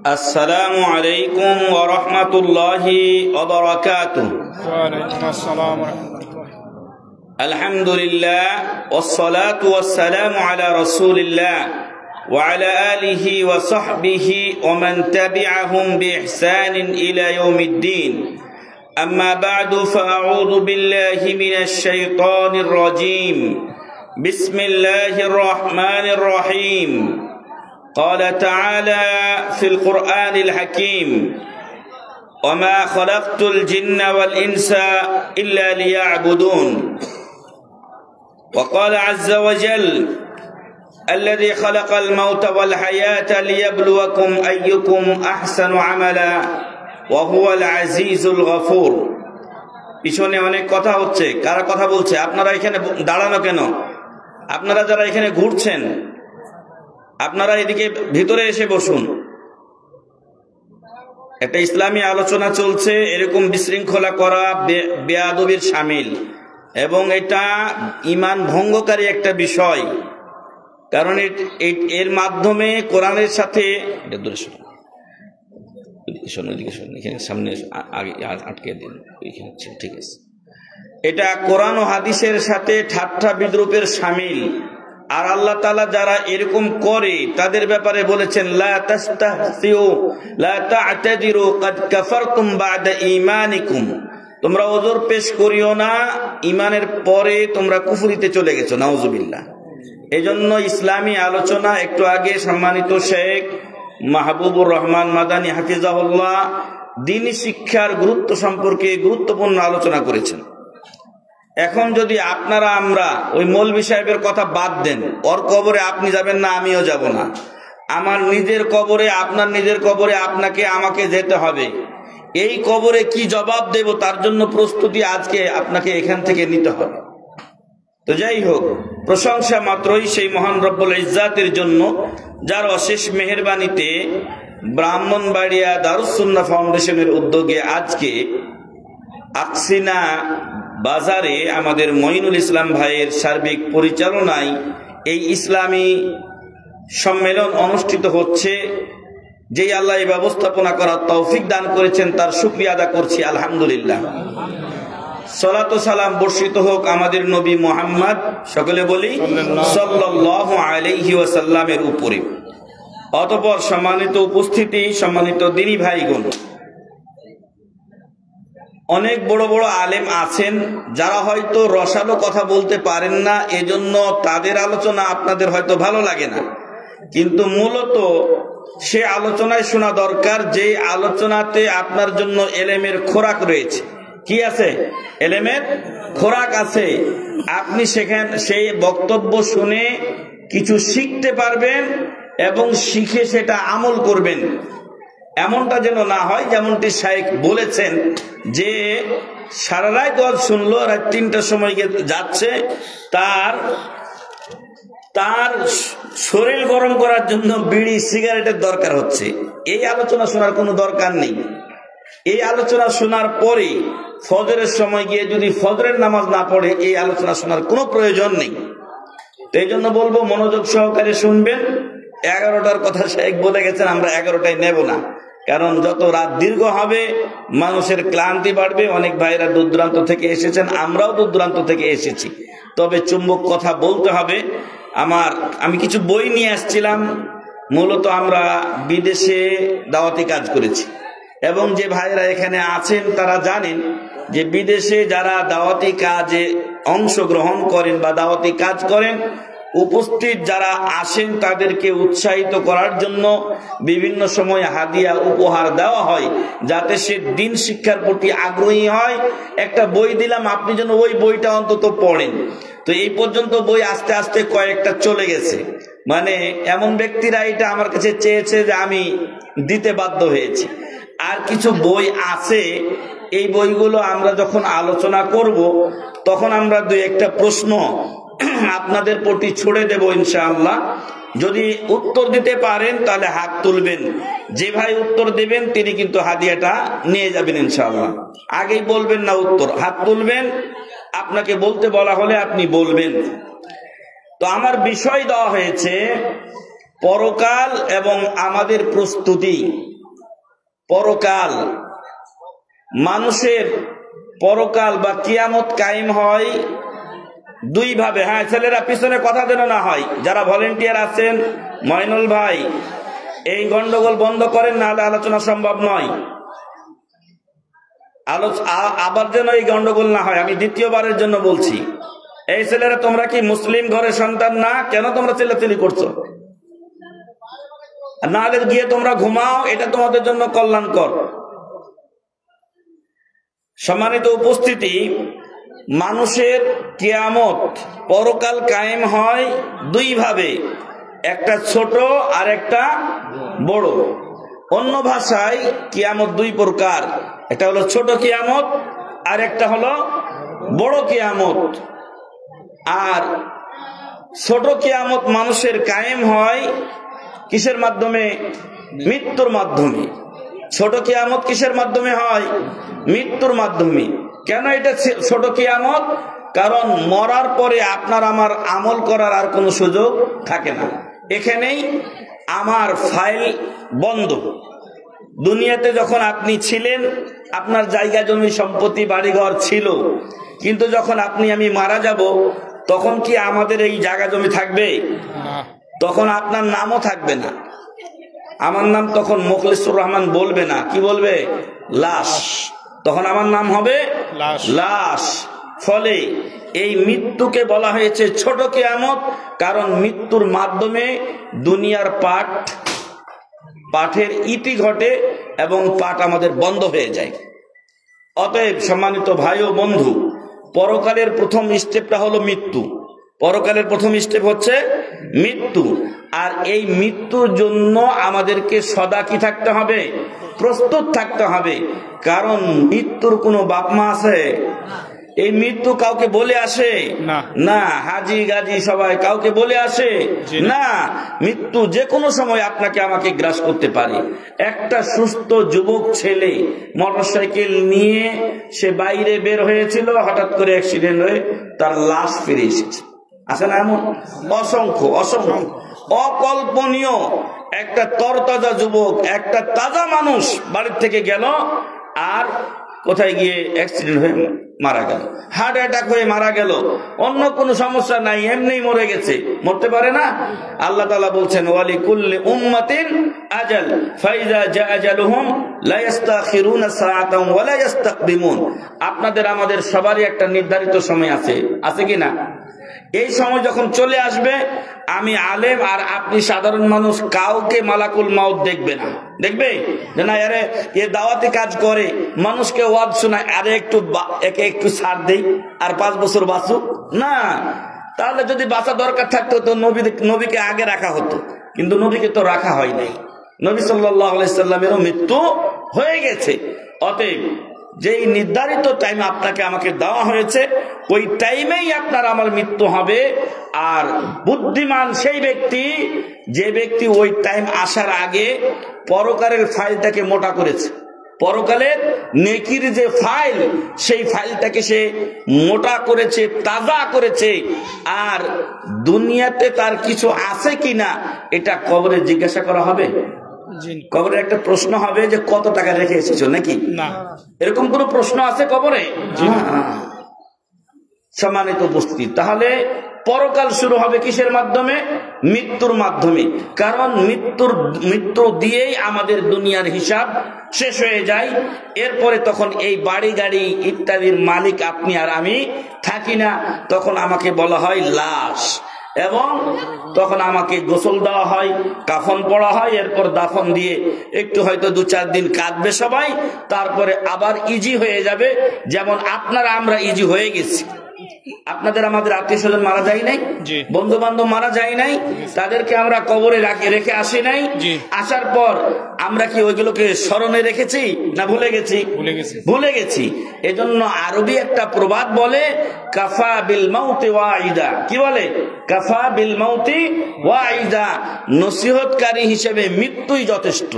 السلام عليكم ورحمة الله وبركاته. وعليكم السلام ورحمة الله. الحمد لله والصلاة والسلام على رسول الله وعلى آله وصحبه ومن تبعهم بإحسان إلى يوم الدين. أما بعد فأعوذ بالله من الشيطان الرجيم. بسم الله الرحمن الرحيم. قال تعالى في القرآن الحكيم: وما خلقت الجن والإنس إلا ليعبدون. وقال عز وجل: الذي خلق الموت والحياة ليبلوكم أيكم أحسن عملا وهو العزيز الغفور. পিছনে অনেক কথা হচ্ছে, কারা কথা বলছে? আপনারা এখানে দাঁড়ানো কেন? আপনারা যারা এখানে ঘুরছেন, আপনারা এদিকে ভিতরে এসে বসুন। একটা ইসলামী আলোচনা চলছে, এরকম বিশৃঙ্খলা করা বেয়াদবির শামিল, এবং এটা ঈমান ভঙ্গকারী একটা বিষয়। কারণ এর মাধ্যমে কোরআনের সাথে সামনে আগে আটকে দিন, ঠিক আছে। এটা কোরআন ও হাদিসের সাথে ঠাট্টা বিদ্রুপের শামিল। আর আল্লাহ তাআলা যারা এরকম করে তাদের ব্যাপারে বলেছেন, লা তাস্তাহসিউ লা তা'তাদিরু ক্বাদ কাফারতুম বা'দা ঈমানিকুম। তোমরা ওযর পেশ করিও না, ঈমানের পরে তোমরা কুফরিতে চলে গেছো, নাউজুবিল্লাহ। এজন্য ইসলামী আলোচনা একটু আগে সম্মানিত শেখ মাহবুবুর রহমান মাদানী হাফিজাহুল্লাহ দ্বীনি শিক্ষার গুরুত্ব সম্পর্কে গুরুত্বপূর্ণ আলোচনা করেছেন। এখন যদি আপনারা আমরা ওই মৌলভী সাহেবের কথা বাদ দেন, ওর কবরে আপনি যাবেন না, আমিও যাব না। আমার নিজের কবরে, আপনার নিজের কবরে আপনাকে আমাকে যেতে হবে। এই কবরে কি জবাব দেব তার জন্য প্রস্তুতি আজকে আপনাকে এখান থেকে নিতে হবে। তো যাই হোক, প্রশংসা মাত্রই সেই মহান রব্বুল ইজ্জাতের জন্য, যার অশেষ মেহেরবানিতে ব্রাহ্মণবাড়িয়া দারুস সুন্নাহ ফাউন্ডেশনের উদ্যোগে আজকে আকসিনা বাজারে আমাদের মঈনুল ইসলাম ভাইয়ের সার্বিক পরিচালনায় এই ইসলামী সম্মেলন অনুষ্ঠিত হচ্ছে। যেই আল্লাহ এই ব্যবস্থাপনা করার তৌফিক দান করেছেন তার শুকরিয়া আদা করছি, আলহামদুলিল্লাহ। সালাত ও সালাম বর্ষিত হোক আমাদের নবী মুহাম্মদ, সকলে বলি সাল্লাল্লাহু আলাইহি ওয়াসাল্লামের উপরে। অতঃপর সম্মানিত উপস্থিতি, সম্মানিত দ্বীনি ভাইগণ, অনেক বড় বড় আলেম আছেন যারা হয়তো রসালো কথা বলতে পারেন না, এজন্য তাদের আলোচনা আপনাদের হয়তো ভালো লাগে না। কিন্তু মূলত সে আলোচনায় শোনা দরকার যে আলোচনাতে আপনার জন্য এলেমের খোরাক রয়েছে। কি আছে? এলেমের খোরাক আছে। আপনি সেখানে সেই বক্তব্য শুনে কিছু শিখতে পারবেন এবং শিখে সেটা আমল করবেন। এমনটা যেন না হয় যেমনটি শাইখ বলেছেন যে সারা রাত ওয়াজ শুনলো, রাত ৩টার সময় যাচ্ছে, তার শরীর গরম করার জন্য বিড়ি সিগারেটের দরকার হচ্ছে। এই আলোচনা শোনার কোনো দরকার নেই। এই আলোচনা শোনার পরে ফজরের সময় গিয়ে যদি ফজরের নামাজ না পড়ে, এই আলোচনা শোনার কোনো প্রয়োজন নেই। তো এই জন্য বলবো, মনোযোগ সহকারে শুনবেন। 11টার কথা শাইখ বলে গেছেন, আমরা 11টায় নেব না। কারণ যত রাত দীর্ঘ হবে মানুষের ক্লান্তি বাড়বে। অনেক ভাইরা দূর দূরান্ত থেকে এসেছেন, আমরাও দূর দূরান্ত থেকে এসেছি। তবে চুম্বক কথা বলতে হবে। আমি কিছু বই নিয়ে আসছিলাম। মূলত আমরা বিদেশে দাওয়াতি কাজ করেছি, এবং যে ভাইরা এখানে আছেন তারা জানেন যে বিদেশে যারা দাওয়াতি কাজে অংশগ্রহণ করেন বা দাওয়াতি কাজ করেন, উপস্থিত যারা আসেন তাদেরকে উৎসাহিত করার জন্য বিভিন্ন সময় হাদিয়া উপহার দেওয়া হয়, যাতে সে দিন শিক্ষার প্রতি আগ্রহী হয়। একটা বই দিলাম, আপনি যেন ওই বইটা অন্তত পড়েন। তো এই পর্যন্ত বই আস্তে আস্তে কয়েকটা চলে গেছে। মানে এমন ব্যক্তিরা এটা আমার কাছে চেয়েছে যে আমি দিতে বাধ্য হয়েছি। আর কিছু বই আছে, এই বইগুলো আমরা যখন আলোচনা করব তখন আমরা দুই একটা প্রশ্ন আপনাদের প্রতি ছুড়ে দেব ইনশাআল্লাহ। যদি উত্তর দিতে পারেন তাহলে হাত তুলবেন। যে ভাই উত্তর দেবেন তিনি কিন্তু হাদিয়াটা নিয়ে যাবেন ইনশাআল্লাহ। আগেই বলবেন না উত্তর, হাত তুলবেন। আপনাকে বলতে বলা হলে আপনি বলবেন। তো আমার বিষয় দেওয়া হয়েছে পরকাল এবং আমাদের প্রস্তুতি। পরকাল, মানুষের পরকাল বা কিয়ামত কায়েম হয় দুই ভাবে। হ্যাঁ ছেলেরা পিছনে কথা যেন না হয়, যারা ভলেন্টিয়ার আছেন, ময়নুল ভাই এই গন্ডগোল বন্ধ করেন, নাহলে আলোচনা সম্ভব নয়। আবার যেন এই গন্ডগোল না হয়, আমি দ্বিতীয়বারের জন্য বলছি। এই ছেলেরা, তোমরা কি মুসলিম ঘরের সন্তান না? কেন তোমরা চিল্লাচিল্লি করছো? নাহলে গিয়ে তোমরা ঘুমাও, এটা তোমাদের জন্য কল্যাণকর। সম্মানিত উপস্থিতি, মানুষের কিয়ামত পরকাল কায়েম হয় দুই ভাবে, একটা ছোট আর একটা বড়। অন্য ভাষায় কিয়ামত দুই প্রকার, একটা হলো ছোট কিয়ামত আর একটা হলো বড় কিয়ামত। আর ছোট কিয়ামত মানুষের কায়েম হয় কিসের মাধ্যমে? মৃত্যুর মাধ্যমে। ছোট কিয়ামত কিসের মাধ্যমে হয়? মৃত্যুর মাধ্যমে। কেন এটা ছোট কিয়ামত? কারণ মরার পরে আপনার আমার আমল করার আর কোনো সুযোগ থাকে না। এখানেই আমার ফাইল বন্ধ। দুনিয়াতে যখন আপনি ছিলেন, আপনার জায়গা জমি সম্পত্তি বাড়িঘর ছিল, কিন্তু যখন আপনি আমি মারা যাব, তখন কি আমাদের এই জায়গা জমি থাকবে? তখন আপনার নামও থাকবে না। আমার নাম তখন মোখলেসুর রহমান বলবে না, কি বলবে? লাশ। তখন আমার নাম হবে লাশ। ফলে এই মৃত্যুকে বলা হয়েছে ছোট কিয়ামত, কারণ মৃত্যুর মাধ্যমে দুনিয়ার পাঠের ইতি ঘটে এবং পাঠ আমাদের বন্ধ হয়ে যায়। অতএব সম্মানিত ভাই ও বন্ধু, পরকালের প্রথম স্টেপটা হলো মৃত্যু। পরকালের প্রথম স্টেপ হচ্ছে মৃত্যু। আর এই মৃত্যুর জন্য আমাদেরকে সদা কি থাকতে হবে? প্রস্তুত থাকতে হবে। কারণ মৃত্যুর কোনো বাপ মা আছে? এই মৃত্যু কাউকে বলে আসে না। হাজি গাজি সবাই কাউকে বলে আসে না। মৃত্যু যে কোনো সময় আপনাকে আমাকে গ্রাস করতে পারে। একটা সুস্থ যুবক ছেলে মোটরসাইকেল নিয়ে সে বাইরে বের হয়েছিল, হঠাৎ করে অ্যাক্সিডেন্ট হয়ে তার লাশ ফিরে এসেছে। আছে না এমন? অসংখ্য অসংখ্য। অকল্পনীয় একটা তরতাজা যুবক, একটা তাজা মানুষ বাড়ির থেকে গেল, আর কোথায় গিয়ে অ্যাক্সিডেন্ট হয়ে মারা গেল, হার্ট অ্যাটাক হয়ে মারা গেল। অন্য কোনো সমস্যা নাই, এমনি মরে গেছে। মরতে পারে না? আল্লাহ তাআলা বলছেন, ওয়ালি কুল্লি উম্মাতিন আজাল ফাইজা জা আজালুহুম লা ইস্তাখিরুনা সাআতান ওয়া লা ইস্তাকদিমুন। আপনাদের আমাদের সবারই একটা নির্ধারিত সময় আছে, আছে কি না? এই সময় যখন চলে আসবে, আমি আলেম আর আপনি সাধারণ মানুষ কাউকে মালাকুল মাউত দেখবে না। দেখবে যে না আরে এ দাওয়াতি কাজ করে, মানুষকে ওয়াজ শোনায়, আরে একে একটু ছাড় দেই আর 5 বছর বাঁচুক না। তাহলে যদি বাঁচা দরকার থাকতো তো নবীকে আগে রাখা হতো, কিন্তু নবীকে তো রাখা হয় নাই। নবী সাল্লাল্লাহু আলাইহি সাল্লামেরও মৃত্যু হয়ে গেছে। অতএব যেই নির্ধারিত টাইম আপনাকে আমাকে দেওয়া হয়েছে, ওই টাইমেই আপনার আমার মৃত্যু হবে। আর বুদ্ধিমান সেই ব্যক্তি, যে ব্যক্তি ওই টাইম আসার আগে পরকালের ফাইলটাকে মোটা করেছে। পরকালের নেকির যে ফাইল, সেই ফাইলটাকে সে মোটা করেছে, তাজা করেছে। আর দুনিয়াতে তার কিছু আছে কিনা এটা কবরে জিজ্ঞাসা করা হবে। কবরে একটা প্রশ্ন হবে যে কত টাকা রেখে এসেছো নাকি? না, এরকম কোন প্রশ্ন আছে কবরে? সম্মানিত উপস্থিতি, তাহলে পরকাল শুরু হবে কিসের মাধ্যমে? মৃত্যুর মাধ্যমে। কারণ মৃত্যু দিয়েই আমাদের দুনিয়ার হিসাব শেষ হয়ে যায়। এরপরে তখন এই বাড়ি গাড়ি ইত্যাদির মালিক আপনি আর আমি থাকি না। তখন আমাকে বলা হয় লাশ, এবং তখন আমাকে গোসল দেওয়া হয়, কাফন পড়া হয়, এরপর দাফন দিয়ে একটু হয়তো 2-4 দিন কাঁদবে সবাই, তারপরে আবার ইজি হয়ে যাবে। যেমন আপনারা আমরা ইজি হয়ে গেছি। আপনাদের আমাদের আত্মীয় স্বজন মারা যায় নাই, বন্ধু বান্ধব মারা যায় নাই, তাদেরকে আমরা কবরে রেখে আসি নাই। আসার পর আমরা কি ওইগুলোকে স্মরণে রেখেছি না ভুলে গেছি? ভুলে গেছি। এজন্য আরবি একটা প্রবাদ বলে, কাফা বিল মাউতি ওয়াইদা। কি বলে? কাফা বিল মাউতি ওয়াইদা। নসিহতকারী হিসেবে মৃত্যুই যথেষ্ট।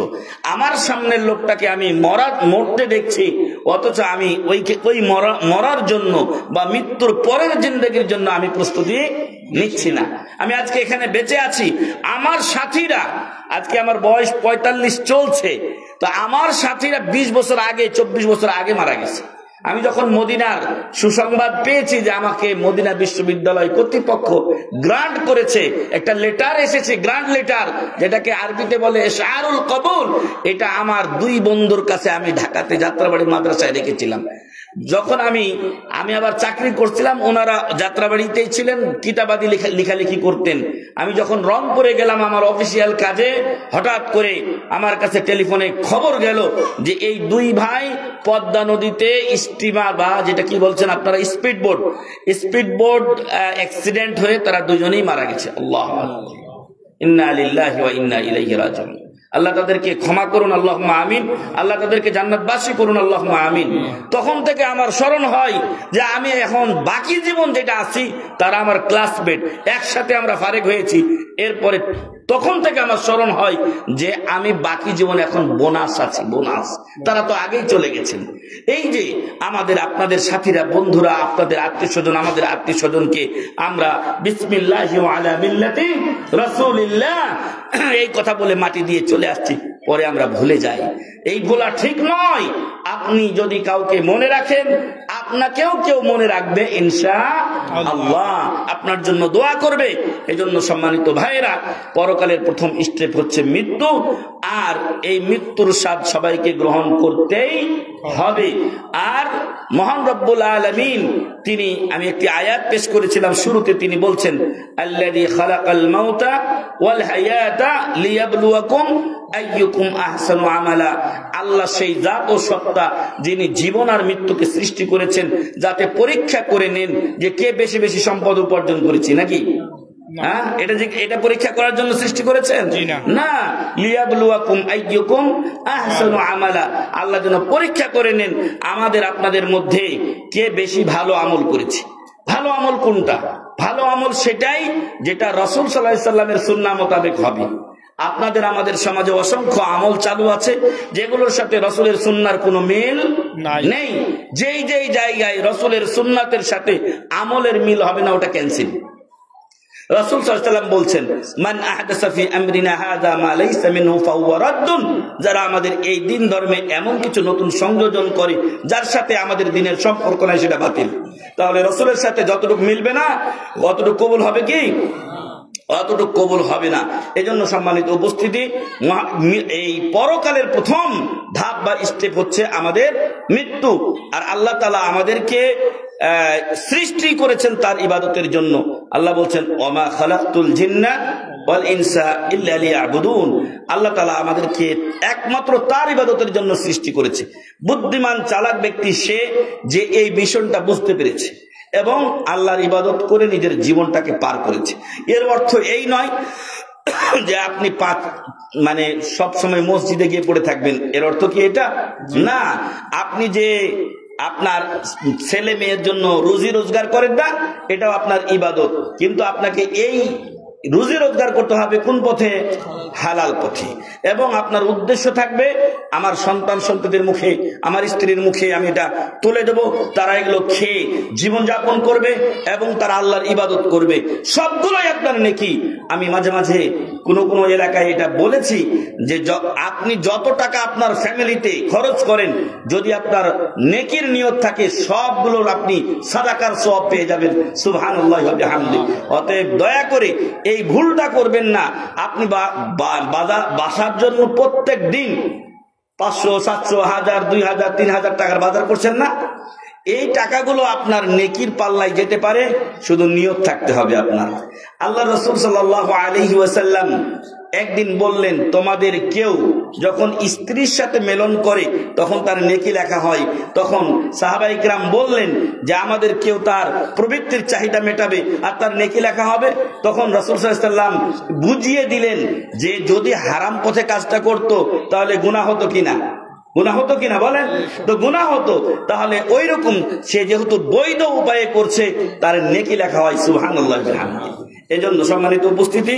আমার সামনের লোকটাকে আমি মরতে দেখছি, অথচ আমি ওই মরার জন্য বা মৃত্যুর পরের জিন্দেগির জন্য আমি প্রস্তুতি নিচ্ছি না। আমি আজকে এখানে বেঁচে আছি, আমার সাথীরা, আজকে আমার বয়স 45 চলছে, তো আমার সাথীরা 20 বছর আগে, 24 বছর আগে মারা গেছে। আমি যখন মদিনার সুসংবাদ পেয়েছি যে আমাকে মদিনা বিশ্ববিদ্যালয় কর্তৃপক্ষ গ্রান্ট করেছে, একটা লেটার এসেছে, গ্রান্ট লেটার, যেটাকে আরবিতে বলে ইশআরুল কবুল, এটা আমার 2 বন্ধুর কাছে আমি ঢাকাতে যাত্রাবাড়ি মাদ্রাসায় রেখেছিলাম। যখন আমি আবার চাকরি করছিলাম, ওনারা যাত্রাবাড়িতেই ছিলেন, কিতাবাদি লেখালেখি করতেন। আমি যখন রংপুরে গেলাম আমার অফিসিয়াল কাজে, হঠাৎ করে আমার কাছে টেলিফোনে খবর গেল যে এই 2 ভাই পদ্মা নদীতে স্টিমার বা যেটা কি বলছেন আপনারা স্পিডবোট অ্যাক্সিডেন্ট হয়ে তারা 2জনেই মারা গেছে। আল্লাহু আকবার, ইন্না লিল্লাহি ওয়া ইন্না ইলাইহি রাজিউন। আল্লাহ তাদেরকে ক্ষমা করুন, আল্লাহুম্মা আমিন। আল্লাহ তাদেরকে জান্নাতবাসী করুন, আল্লাহুম্মা আমিন। তখন থেকে আমার স্মরণ হয় যে আমি এখন বাকি জীবন যেটা আছি তারা আমার ক্লাসমেট, একসাথে আমরা ফারেক হয়েছি। এরপরে তখন থেকে আমার স্মরণ হয় যে আমি বাকি জীবন এখন বোনাস আছি, বোনাস। তারা তো আগেই চলে গেছেন। এই যে আমাদের আপনাদের সাথীরা, বন্ধুরা, আপনাদের আত্মীয়স্বজন, আমাদের আত্মীয়স্বজনকে আমরা বিসমিল্লাহি ওয়া আলা মিল্লাতি রাসূলিল্লাহ এই কথা বলে মাটি দিয়ে চলে আসছি, পরে আমরা ভুলে যাই। এই ভোলা ঠিক নয়। আপনি যদি কাউকে মনে রাখেন, আপনাকেও কেউ মনে রাখবে ইনশাআল্লাহ, আপনার জন্য দোয়া করবে। এই জন্য সম্মানিত ভাইরা, পরকালের প্রথম স্টেপ হচ্ছে মৃত্যু, আর এই মৃত্যুর স্বাদ সবাইকে গ্রহণ করতেই হবে। আর মহান রব্বুল আলামিন তিনি, আমি একটি আয়াত পেশ করেছিলাম শুরুতে, তিনি বলছেন আল্লাযী খালাকাল মাউতা ওয়াল হায়াতা লিয়াবলুয়াকুম আইয়ুকুম আহসানু আমালা। আল্লাহ সেই জাত ও সত্তা যিনি জীবন আর মৃত্যুকে সৃষ্টি করেছেন যাতে পরীক্ষা করে নেন যে কে বেশি বেশি সম্পদ উপার্জন করেছে, নাকি? হ্যাঁ, এটা পরীক্ষা করার জন্য সৃষ্টি করেছেন না, লিয়াবলুয়াকুম আইয়ুকুম আহসানু আমালা। আল্লাহ যেন পরীক্ষা করে নেন আমাদের আপনাদের মধ্যে কে বেশি ভালো আমল করেছে। ভালো আমল কোনটা? ভালো আমল সেটাই যেটা রাসূল সাল্লাল্লাহু আলাইহি সাল্লামের সুন্নাহ মোতাবেক হবে। আপনাদের আমাদের সমাজে অসংখ্য আমল চালু আছে যেগুলোর সাথে রাসূলের সুন্নাহর কোনো মিল নেই। যেই জায়গায় রাসূলের সুন্নাতের সাথে আমলের মিল হবে না, ওটা ক্যান্সেল। রাসূল সাল্লাল্লাহু আলাইহি ওয়াসাল্লাম বলছেন, মান আহদাসা ফি আমরিনা হাযা মা লাইসা মিনহু ফাহুয়া রাদ্দুন। যারা আমাদের এই দিন ধর্মে এমন কিছু নতুন সংযোজন করে যার সাথে আমাদের দিনের সম্পর্ক নাই, সেটা বাতিল। তাহলে রাসূলের সাথে যতটুকু মিলবে না অতটুকু কবুল হবে কি? অতটুকু কবুল হবে না। এজন্য সম্মানিত উপস্থিতি, এই পরকালের প্রথম ধাপ বা স্টেপ হচ্ছে আমাদের মৃত্যু। আর আল্লাহ তাআলা আমাদেরকে সৃষ্টি করেছেন তার ইবাদতের জন্য। আল্লাহ বলছেন, ওমা খালাকতুল জিন্না ওয়াল ইনসা ইল্লা লিয়াবুদুন। আল্লাহ তাআলা আমাদেরকে একমাত্র তার ইবাদতের জন্য সৃষ্টি করেছে। বুদ্ধিমান চালাক ব্যক্তি সে যে এই মিশনটা বুঝতে পেরেছে এবং আল্লাহর ইবাদত করে নিজের জীবনটাকে পার করেছে। এর অর্থ এই নয় যে আপনি মানে সব সময় মসজিদে গিয়ে পড়ে থাকবেন, এর অর্থ কি এটা? না। আপনি যে আপনার ছেলে মেয়ের জন্য রুজি রোজগার করেন না, এটাও আপনার ইবাদত, কিন্তু আপনাকে এই রুজি রোজগার করতে হবে কোন পথে? হালাল পথে। এবং আপনার উদ্দেশ্য থাকবে আমার সন্তান সন্ততির মুখে, আমার স্ত্রীর মুখে আমি এটা তুলে দেবো, তারা এগুলো খেয়ে জীবনযাপন করবে এবং তারা আল্লাহর ইবাদত করবে। সবগুলোই আপনার নেকি। আমি মাঝে মাঝে কোনো এলাকায় এটা বলেছি যে আপনি যত টাকা আপনার ফ্যামিলিতে খরচ করেন, যদি আপনার নেকির নিয়ত থাকে, সবগুলোর আপনি সাদাকার সওয়াব পেয়ে যাবেন। সুবহানাল্লাহি ওয়া বিহামদিহি। অতএব দয়া করে এই ভুলটা করবেন না। আপনি বাসার জন্য প্রত্যেক দিন 500, 700, 1000, 2000, 3000 টাকার বাজার করছেন না, এই টাকাগুলো আপনার নেকির পাল্লায় যেতে পারে, শুধু নিয়ত থাকতে হবে আপনার। আল্লাহ রাসূল সাল্লাল্লাহু আলাইহি ওয়াসাল্লাম একদিন বললেন, তোমাদের কেউ যখন স্ত্রীর সাথে মিলন করে তখন তার নেকি লেখা হয়। তখন সাহাবায়ে কিরাম বললেন যে আমাদের কেউ তার প্রবৃত্তির চাহিদা মেটাবে আর তার নেকি লেখা হবে। তখন রাসূল সাল্লাল্লাহু আলাইহি ওয়াসাল্লাম বুঝিয়ে দিলেন যে যদি হারাম পথে কাজটা করত তাহলে গুনাহ হতো কিনা। গুনাহ হতো কিনা বলেন তো? গুনাহ হতো। তাহলে ওই রকম সে যেহেতু বৈধ উপায়ে করছে, তার নেকি লেখা হয়। সুবহানাল্লাহ। এজন্য সম্মানিত উপস্থিতি,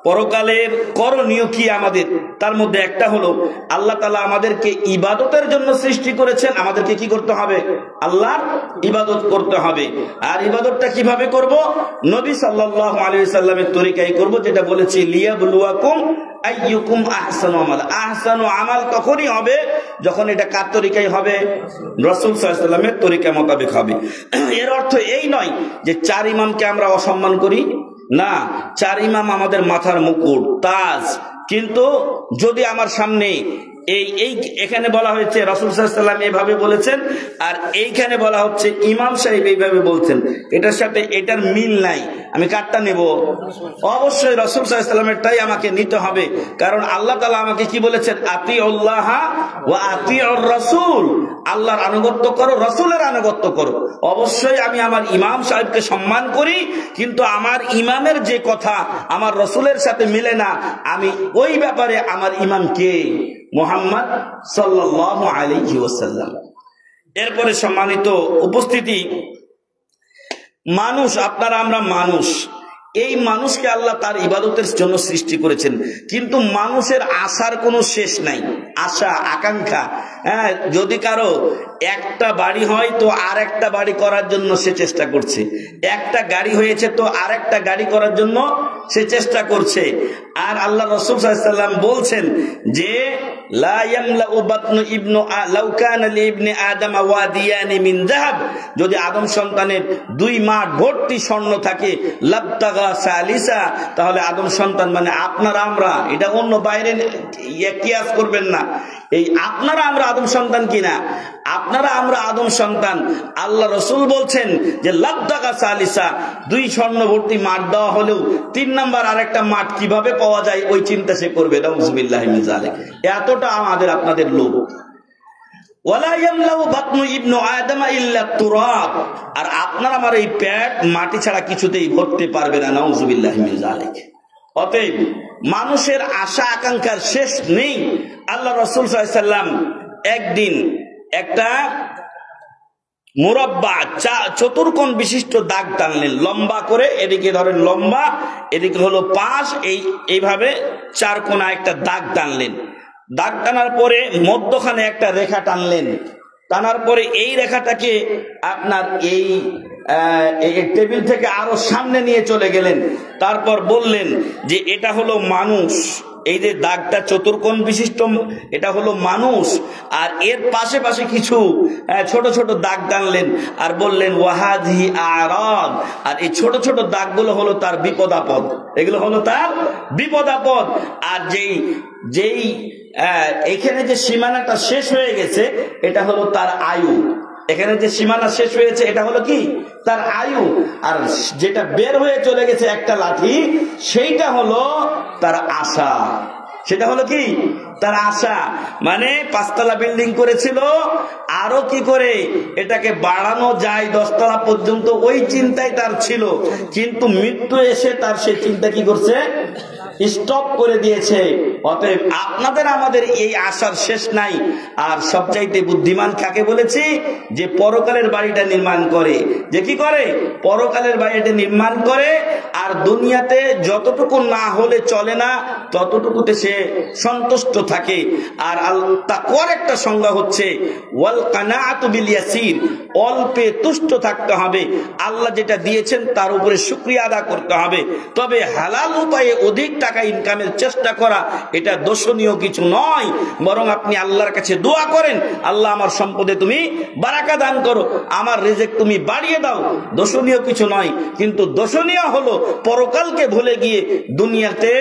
পরকালের করণীয় কি আমাদের, তার মধ্যে একটা হলো আল্লাহ তাআলা আমাদেরকে ইবাদতের জন্য সৃষ্টি করেছেন। আমাদেরকে কি করতে হবে? আল্লাহর ইবাদত করতে হবে। আর ইবাদতটা কিভাবে করব? নবী সাল্লাল্লাহু আলাইহি ওয়াসাল্লামের তরিকায় করব, যেটা বলেছি লিয়াবলুয়াকুম আইয়ুকুম আহসানু আমাল। আহসানু আমাল তখনই হবে যখন এটা কার তরিকায় হবে? রাসূল সাল্লাল্লাহু আলাইহি ওয়াসাল্লামের তরিকা মোতাবেক হবে। এর অর্থ এই নয় যে চার ইমামকে আমরা অসম্মান করি, না, চার ইমাম আমাদের মাথার মুকুট, তাজ। কিন্তু যদি আমার সামনে এই এখানে বলা হয়েছে রাসূল সাল্লাল্লাহু আলাইহি ওয়াসাল্লাম এভাবে বলেছেন, আর এইখানে বলা হচ্ছে ইমাম সাহেব এইভাবে বলছেন, এটার সাথে এটার মিল নাই, আমি কারটা নেব? অবশ্যই রাসূল সাল্লাল্লাহু আলাইহি ওয়াসাল্লামেরটাই আমাকে নিতে হবে। কারণ আল্লাহ তাআলা আমাকে কি বলেছেন? আতিউল্লাহ ওয়া আতিউর রাসূল, আল্লাহর আনুগত্য করো, রাসূলের আনুগত্য করো। অবশ্যই আমি আমার ইমাম সাহেবকে সম্মান করি, কিন্তু আমার ইমামের যে কথা আমার রাসূলের সাথে মিলে না, আমি ওই ব্যাপারে আমার ইমাম কে? মুহাম্মদ সাল্লাল্লাহু আলাইহি ওয়াসাল্লাম। এরপরে সম্মানিত উপস্থিতি, মানুষ, আপনারা আমরা মানুষ, এই মানুষকে আল্লাহ তার ইবাদতের জন্য সৃষ্টি করেছেন, কিন্তু মানুষের আশার কোনো শেষ নাই, আশা আকাঙ্ক্ষা। হ্যাঁ, যদি কারো একটা বাড়ি হয় তো আর একটা বাড়ি করার জন্য সে চেষ্টা করছে, একটা গাড়ি হয়েছে তো আর একটা গাড়ি করার জন্য সে চেষ্টা করছে। আর আল্লাহ রাসূল সাল্লাল্লাহু আলাইহি ওয়াসাল্লাম বলছেন যে লা ইয়ামলাউ বাতনু ইবনু লাউ কানা লিবনি আদম ওয়াদিয়ানি মিন যাহাব, যদি আদম সন্তানের দুই মাঠ ভর্তি স্বর্ণ থাকে, লাবতাগা সালিসা, তাহলে আদম সন্তান মানে আপনারা আমরা, এটা অন্য বাইরে কিয়াস করবেন না, এই আপনারা আমরা আদম সন্তান কিনা, আপনারা আমরা আদম সন্তান। আল্লাহ রাসূল বলছেন যে লাবতাগা সালিসা, দুই স্বর্ণ ভর্তি মাঠ দেওয়া হলেও তিন নাম্বার আরেকটা মাঠ কিভাবে পাওয়া যায় ওই চিন্তা সে করবে। নাউযুবিল্লাহি মিন যালিক। এতটা আমাদের আপনাদের লোভ। ওয়ালা ইয়ামলাউ বাতনু ইবনু আদম ইল্লা তুরাব, আর আপনার আমার এই পেট মাটি ছাড়া কিছুতেই ভরতে পারবে না। নাউযুবিল্লাহি মিন যালিক। অতএব মানুষের আশা আকাঙ্ক্ষার শেষ নেই। আল্লাহ রাসূল সাল্লাল্লাহু আলাইহি ওয়াসাল্লাম একদিন একটা মুরাব্বা চতুর্কোণ বিশিষ্ট দাগ টানলেন, লম্বা করে, এদিকে ধরেন লম্বা, এদিকে হলো পাশ, এইভাবে চার কোণা একটা দাগ টানলেন। দাগ টানার পরে মধ্যখানে একটা রেখা টানলেন, টানার পরে এই রেখাটাকে আপনার এই টেবিল থেকে আরো সামনে নিয়ে চলে গেলেন। তারপর বললেন যে এটা হলো মানুষ, এই যে দাগটা চতুর্কোণ বিশিষ্ট, এটা হলো মানুষ। আর এর পাশে পাশে কিছু ছোট ছোট দাগ টানলেন আর বললেন ওয়াহাদি আরাদ, আর এই ছোট ছোট দাগগুলো হলো তার বিপদ আপদ, এগুলো হলো তার বিপদ আপদ। আর যেই এখানে যে সীমানাটা শেষ হয়ে গেছে এটা হলো তার আয়ু, এখানে যে সীমানা শেষ হয়েছে এটা হলো কি? তার আয়ু। আর যেটা বের হয়ে চলে গেছে একটা লাঠি, সেইটা হলো তার আশা। সেটা হলো কি? তার আশা। মানে পাঁচতলা বিল্ডিং করেছিল, আরো কি করে এটাকে বাড়ানো যায় 10 তলা পর্যন্ত, ওই চিন্তাই তার ছিল। কিন্তু মৃত্যু এসে তার সেই চিন্তা কি করছে? স্টপ করে দিয়েছে। অতএব আপনাদের আমাদের এই আশার শেষ নাই। আর সবচাইতে বুদ্ধিমান কাকে বলেছি? যে পরকালের বাড়িটা নির্মাণ করে, যে কি করে? পরকালের বাড়িটা নির্মাণ করে, আর দুনিয়াতে যতটুকু না হলে চলে না ততটুকুতে সে সন্তুষ্ট থাকে। আর তাকওয়ার একটা সংজ্ঞা হচ্ছে ওয়াল কানাআতু বিল ইয়াসির, অল্পে তুষ্ট থাকতে হবে, আল্লাহ যেটা দিয়েছেন তার উপরে শুকরিয়া আদা করতে হবে। তবে হালাল উপায়ে অধিক টাকা ইনকামের চেষ্টা করা এটা দোষণীয় কিছু নয়, বরং আপনি আল্লাহর কাছে দোয়া করেন, আল্লাহ আমার সম্পদে তুমি বারাকা দান করো, আমার রিজিক তুমি বাড়িয়ে দাও, দোষণীয় কিছু নয়। কিন্তু দোষণীয় হলো পরকালকে ভুলে গিয়ে দুনিয়াতে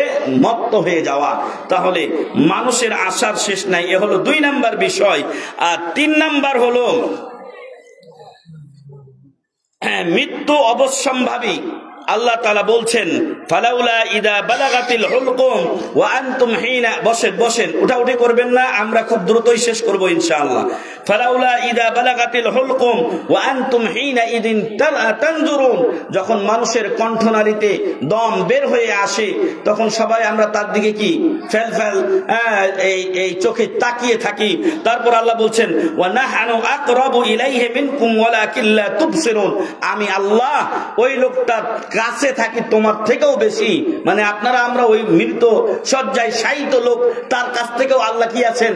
মত্ত হয়ে যাওয়া। তাহলে মানুষের আশার শেষ নাই, এ হলো 2 নাম্বার বিষয়। আর 3 নাম্বার হলো মৃত্যু অবশ্যম্ভাবী। আল্লাহ তাআলা বলছেন ফালাউলা ইদা বালাগাতিল হুলকুম ওয়া আনতুম হিনা, বসেন উঠাউঠি করবেন না, আমরা খুব দ্রুতই শেষ করব ইনশাআল্লাহ। ফালাউলা ইদা বালাগাতিল হুলকুম ওয়া আনতুম হিনা ইদিন তানজুরুন, যখন মানুষের কণ্ঠনালীতে দম বের হয়ে আসে তখন সবাই আমরা তার দিকে কি ফেল এই চোখে তাকিয়ে থাকি। তারপর আল্লাহ বলছেন ওয়া নাহানু আকরাবু ইলাইহি মিনকুম ওয়ালাকিন লা তুবসিরুন, আমি আল্লাহ ওই লোকটার কাছে থাকি তোমার থেকেও বেশি, মানে আপনারা আমরা ওই মৃত শয্যায় শায়িত লোক, তার কাছ থেকেও আল্লাহ কি আছেন,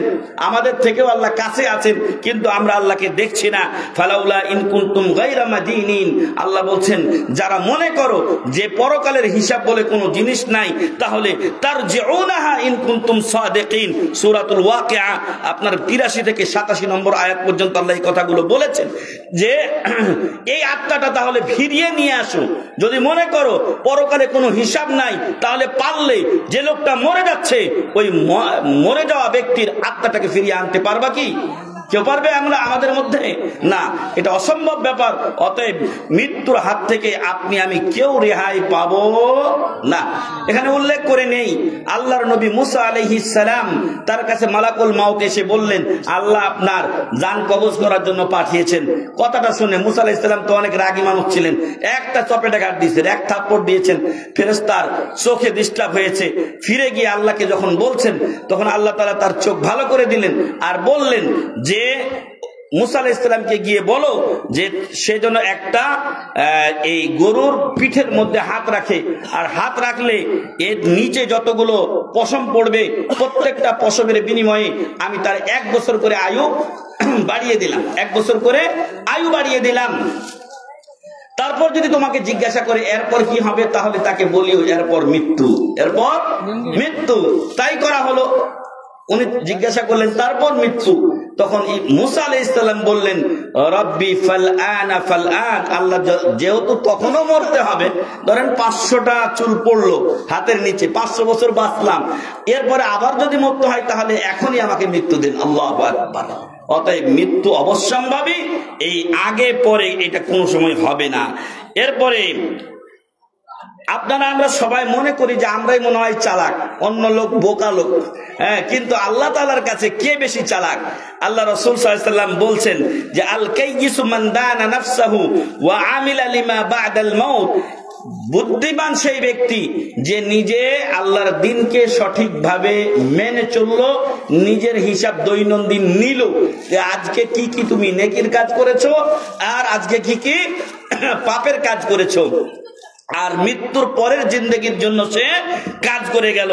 আমাদের থেকেও আল্লাহ কাছে আছেন, কিন্তু আমরা আল্লাহকে দেখছি না। ফালাউলা ইন কুনতুম গায়রা মাদিনিন, আল্লাহ বলছেন যারা মনে করো যে পরকালের হিসাব বলে কোনো জিনিস নাই, তাহলে তারজিউনাহা ইন কুনতুম সাদিকিন। সূরাতুল ওয়াকিয়া আপনার 83 থেকে 87 নম্বর আয়াত পর্যন্ত আল্লাহ এই কথাগুলো বলেছেন যে এই আত্মাটা তাহলে ফিরিয়ে নিয়ে আসো। যদি মনে করো পরকালে কোনো হিসাব নাই, তাহলে পারলে যে লোকটা মরে যাচ্ছে ওই মরে যাওয়া ব্যক্তির আত্মাটাকে ফিরিয়ে আনতে পারবা কি? কেউ পারবে আমরা আমাদের মধ্যে? না, এটা অসম্ভব ব্যাপার। অতএব মৃত্যুর হাত থেকে আপনি আমি কেউ রেহাই পাবো না। এখানে উল্লেখ করে নেই আল্লাহর নবী মুসা আলাইহিস সালাম, তার কাছে মালাকুল মাউত এসে বললেন আল্লাহ আপনার জান কবজ করার জন্য পাঠিয়েছেন। কথাটা শুনে মুসা আলাইহিস সালাম তো অনেক রাগী মানুষ ছিলেন, একটা চপেটা ঘাট দিয়েছেন, এক থাপ্পড় দিয়েছেন, ফেরেশতার চোখে ডিস্টার্ব হয়েছে। ফিরে গিয়ে আল্লাহকে যখন বলছেন তখন আল্লাহ তাআলা তার চোখ ভালো করে দিলেন আর বললেন যে মুসা আলাইহিস সালামকে গিয়ে বলো যে সে যেন একটা এই গরুর পিঠের মধ্যে হাত রাখে, আর হাত রাখলে এর নিচে যতগুলো পশম পড়বে প্রত্যেকটা পশমের বিনিময়ে আমি তার 1 বছর করে আয়ু বাড়িয়ে দিলাম, 1 বছর করে আয়ু বাড়িয়ে দিলাম। তারপর যদি তোমাকে জিজ্ঞাসা করে এরপর কি হবে, তাহলে তাকে বলিও এরপর মৃত্যু, এরপর মৃত্যু। তাই করা হলো। উনি জিজ্ঞাসা করলেন তারপর মৃত্যু। তখন মুসা আলাইহিস সালাম বললেন রব্বি ফালআন, আল্লাহ যেহেতু তখনও মরতে হবে, ধরেন 500টা চুল পড়লো হাতের নিচে, 500 বছর বাঁচলাম, এরপরে আবার যদি মরতে হয় তাহলে এখনই আমাকে মৃত্যু দিন। আল্লাহু আকবার। অতএব মৃত্যু অবশ্যম্ভাবী, এই আগে পরে এটা কোনো সময় হবে না। এরপরে আপনারা আমরা সবাই মনে করি যে আমরাই মনে হয় চালাক, অন্য লোক বোকা লোক, হ্যাঁ, কিন্তু আল্লাহ তাআলার কাছে কে বেশি চালাক? আল্লাহ রাসূল সাল্লাল্লাহু আলাইহি ওয়াসাল্লাম বলছেন যে আল কাইয়িসু মান দানা নাফসাহু ওয়া আমিলা লিমা বা'দাল মাউত, বুদ্ধিমান সেই ব্যক্তি যে নিজে আল্লাহর দিনকে সঠিকভাবে মেনে চললো, নিজের হিসাব দৈনন্দিন নিল যে আজকে কি কি তুমি নেকির কাজ করেছো আর আজকে কি কি পাপের কাজ করেছো, আর মৃত্যুর পরের জিন্দেগির জন্য সে কাজ করে গেল।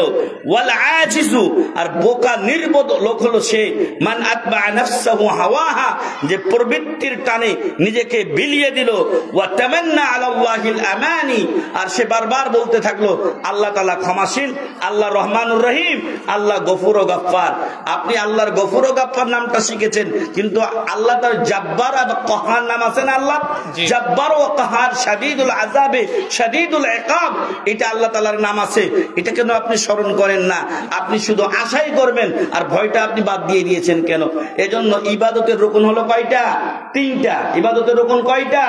ওয়াল আজিজু, আর বোকা নির্বোধ লোক হলো সে মান আতবা নাফসাহু হাওয়াহা, যে প্রবৃত্তির টানে নিজেকে বিলিয়ে দিল। ওয়া তামান্না আলাল্লাহিল আমানি, আর সে বারবার বলতে থাকলো আল্লাহ তাআলা ক্ষমাশীল, আল্লাহ রহমানুর রহিম, আল্লাহ গফুর ও গাফফার। আপনি আল্লাহর গফুর ও গাফফার নামটা শিখেছেন, কিন্তু আল্লাহ তার জাব্বার আর কাহার নাম আছে না? আল্লাহ জাব্বার ও কাহার, শাদীদুল আযাবে শাদীদুল ইকাব, এটা আল্লাহ তাআলার নাম আছে। এটা কেন আপনি স্মরণ করেন না? আপনি শুধু আশাই করবেন আর ভয়টা আপনি বাদ দিয়ে দিয়েছেন কেন? এজন্য ইবাদতের রুকন হলো কয়টা? 3টা। ইবাদতের রুকন কয়টা?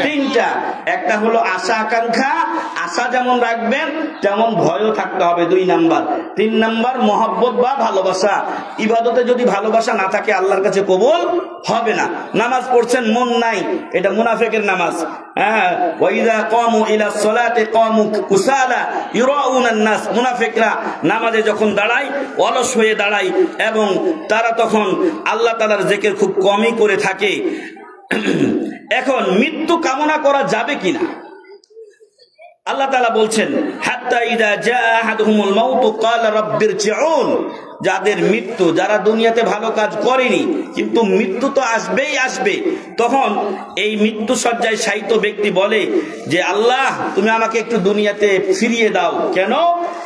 3টা। একটা হলো আশা আকাঙ্ক্ষা, আশা যেমন রাখবেন তেমন ভয়ও থাকতে হবে, 2 নাম্বার। 3 নাম্বার মহব্বত বা ভালোবাসা। ইবাদতে যদি ভালোবাসা না থাকে আল্লাহর কাছে কবুল হবে না। নামাজ পড়ছেন মন নাই, এটা মুনাফিকের নামাজ। হ্যাঁ, ওয়াইদা কামু ইলা সালাতি কামু কুসালা ইরাউনান নাস, মুনাফিকরা নামাজে যখন দাঁড়ায় অলস হয়ে দাঁড়ায় এবং তারা তখন আল্লাহ তাআলার জিকির খুব কমই করে থাকে। এখন মৃত্যু কামনা করা যাবে কিনা? আল্লাহ তাআলা বলছেন হাত্তা ইযা জাআ আহাদুহুমুল মাউতু ক্বালা রাব্বিরজিউন, যাদের মৃত্যু, যারা দুনিয়াতে ভালো কাজ করেনি কিন্তু মৃত্যু তো আসবেই আসবে, তখন এই মৃত্যু শয্যায় শায়িত ব্যক্তি বলে যে আল্লাহ তুমি আমাকে একটু দুনিয়াতে ফিরিয়ে দাও। কেন?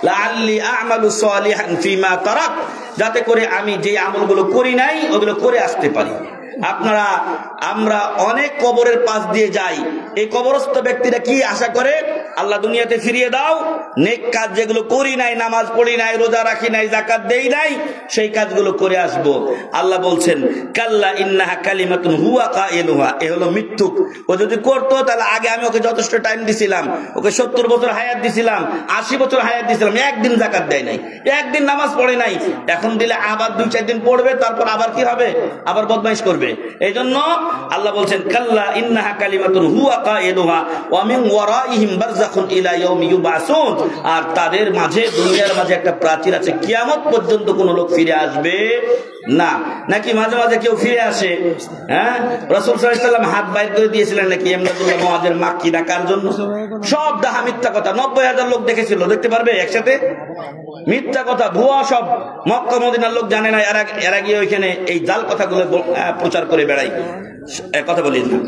লাআল্লি আ'মালু সালিহান ফিমা তারাক, যাতে করে আমি যে আমলগুলো করি নাই ওগুলো করে আসতে পারি। আমরা অনেক কবরের পাশ দিয়ে যাই, এই কবরস্থ ব্যক্তিরা কি আশা করে? আল্লাহ দুনিয়াতে ফিরিয়ে দাও, নেক কাজ যেগুলো করি নাই, নামাজ পড়ি নাই, রোজা রাখি নাই, যাকাত দেই নাই, সেই কাজগুলো করে আসব। আল্লাহ বলছেন কাল্লা ইন্নাহা কালিমাতুন হুয়া কাইলুহা, এ হলো মিথ্যুক। ও যদি করতো তাহলে আগে আমি ওকে যথেষ্ট টাইম দিছিলাম, ওকে 70 বছর হায়াত দিছিলাম, 80 বছর হায়াত দিছিলাম, একদিন যাকাত দেয় নাই, একদিন নামাজ পড়ে নাই, এখন দিলে আবার 2-4 দিন পড়বে, তারপর আবার কি হবে? আবার বদমাইশ করবে। এই জন্য আল্লাহ বলছেন কাল্লা ইন্নাহা কালিমাতুন হুয়া কাইলুহা ওয়া মিন ওয়ারাইহিম বারযাখুন ইলা ইয়াউমি ইউবআসুন, আর তাদের মাঝে দুনিয়ার মাঝে একটা প্রাচীর আছে, কিয়ামত পর্যন্ত কোনো লোক ফিরে আসবে না। নাকি মাঝে মাঝে কেউ ফিরে আসে? হ্যাঁ, রাসূল সাল্লাল্লাহু আলাইহি ওয়াসাল্লাম হাত বাইর করে দিয়েছিলেন নাকি ইমদাদুল্লাহ মুআযের মাক্কি ডাকার জন্য? সব ডাহা মিথ্যা কথা। 90,000 লোক দেখেছিল, দেখতে পারবে একসাথে? মিথ্যা কথা, ভুয়া সব। মক্কা মদিনার লোক জানে না, এরা গিয়ে ওইখানে এই জাল কথাগুলো প্রচার করে বেড়াই, কথা বলি না।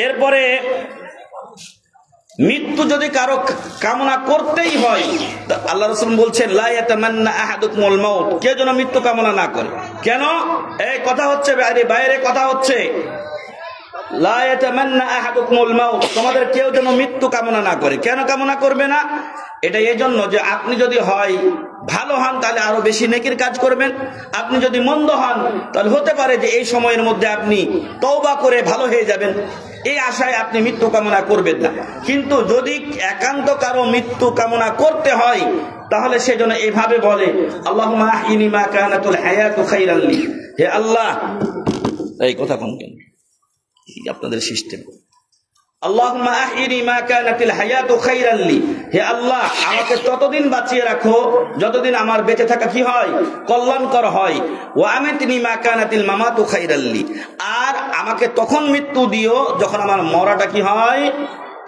এরপরে মৃত্যু যদি কারো কামনা করতেই হয়, আল্লাহ রাসূল বলছেন লা ইয়াতামান্না আহাদুকুমুল মাউত, কেউ যেন মৃত্যু কামনা না করে। কেন? এই কথা হচ্ছে বাইরে কথা হচ্ছে, লা ইয়াতামান্না আহাদুকুমুল মাউত, তোমাদের কেউ যেন মৃত্যু কামনা না করে। কেন কামনা করবে না? এটা এই জন্য যে আপনি যদি হয় ভালো হন তাহলে আরো বেশি নেকির কাজ করবেন, আপনি যদি মন্দ হন তাহলে হতে পারে যে এই সময়ের মধ্যে আপনি তওবা করে ভালো হয়ে যাবেন, এই আশায় আপনি মৃত্যু কামনা করবেন না। কিন্তু যদি একান্ত কারো মৃত্যু কামনা করতে হয় তাহলে সেজন্য এভাবে বলে আল্লাহুম্মা আহইনি মা কানাতুল হায়াতু খায়রাল লি, হে আল্লাহ, এই কথা কোন কেন আপনাদের সিস্টেম, আল্লাহুম্মা আহইনি মা কানাতিল হায়াতু খায়রাল লি, হে আল্লাহ আমাকে ততদিন বাঁচিয়ে রাখো যতদিন আমার বেঁচে থাকা কি হয়, কল্যাণকর হয়। ওয়া আমিতনি মা কানাতিল মামাতু খায়রাল লি, আর আমাকে তখন মৃত্যু দিও যখন আমার মরাটা কি হয়,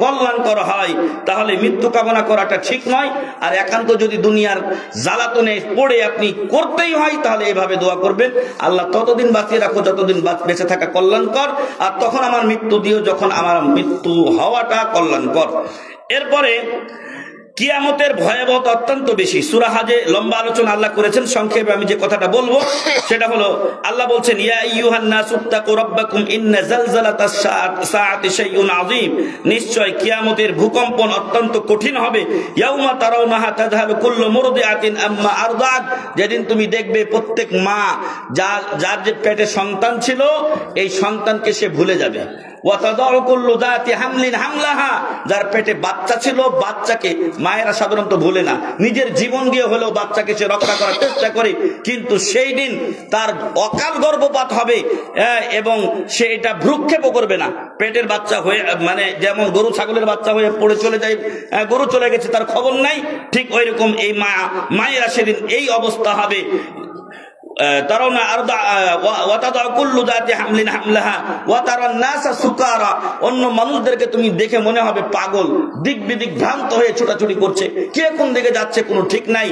কল্যাণকর হয়। তাহলে মৃত্যু কামনা করাটা ঠিক নয়। আর একান্ত যদি দুনিয়ার জ্বালাতনে পড়ে আপনি করতেই হয় তাহলে এভাবে দোয়া করবেন, আল্লাহ ততদিন বাঁচিয়ে রাখো যতদিন বেঁচে থাকা কল্যাণকর, আর তখন আমার মৃত্যু দিও যখন আমার মৃত্যু হওয়াটা কল্যাণকর। এরপরে কিয়ামতের ভয়াবহতা অত্যন্ত বেশি। সূরা হাজে লম্বা আলোচনা আল্লাহ করেছেন, সংক্ষেপে আমি যে কথাটা বলবো সেটা হলো, আল্লাহ বলছেন ইয়া আইয়ুহান নাসুত্তাকু রাব্বাকুম ইন্না যালযালাতাস সাআতি শাইউন আযীম, নিশ্চয় কিয়ামতের ভূকম্পন অত্যন্ত কঠিন হবে। ইয়াউমা তারাউনাহা তাযহাবু কুল্লু মুরদিআতিন আম্মা আরদাআত, যেদিন তুমি দেখবে প্রত্যেক মা যার যে পেটে সন্তান ছিল এই সন্তানকে সে ভুলে যাবে। ওয়াতাদাউ কুল্লু যাতি হামলিন হামলাহা, যার পেটে বাচ্চা ছিল বাচ্চাকে মায়েরা সাধারণত ভুলে না, নিজের জীবন দিয়ে হলেও বাচ্চাকে সে রক্ষা করার চেষ্টা করে, কিন্তু সেই দিন তার অকাল গর্ভপাত হবে এবং সে এটা ভ্রুক্ষেপও করবে না। পেটের বাচ্চা হয়ে, মানে যেমন গরু ছাগলের বাচ্চা হয়ে পড়ে চলে যায়, গরু চলে গেছে তার খবর নাই, ঠিক ওই রকম এই মায়েরা সেদিন এই অবস্থা হবে। তারাউনা আরদা ওয়া তাদাউ কুল্লু যাতি হামলিন হামলাহা ওয়া তারান নাসা সুকারা, অন্য মানুষদেরকে তুমি দেখে মনে হবে পাগল, দিক বিদিক ভ্রান্ত হয়ে ছোটাছুটি করছে, কে কোন দিকে যাচ্ছে কোনো ঠিক নাই,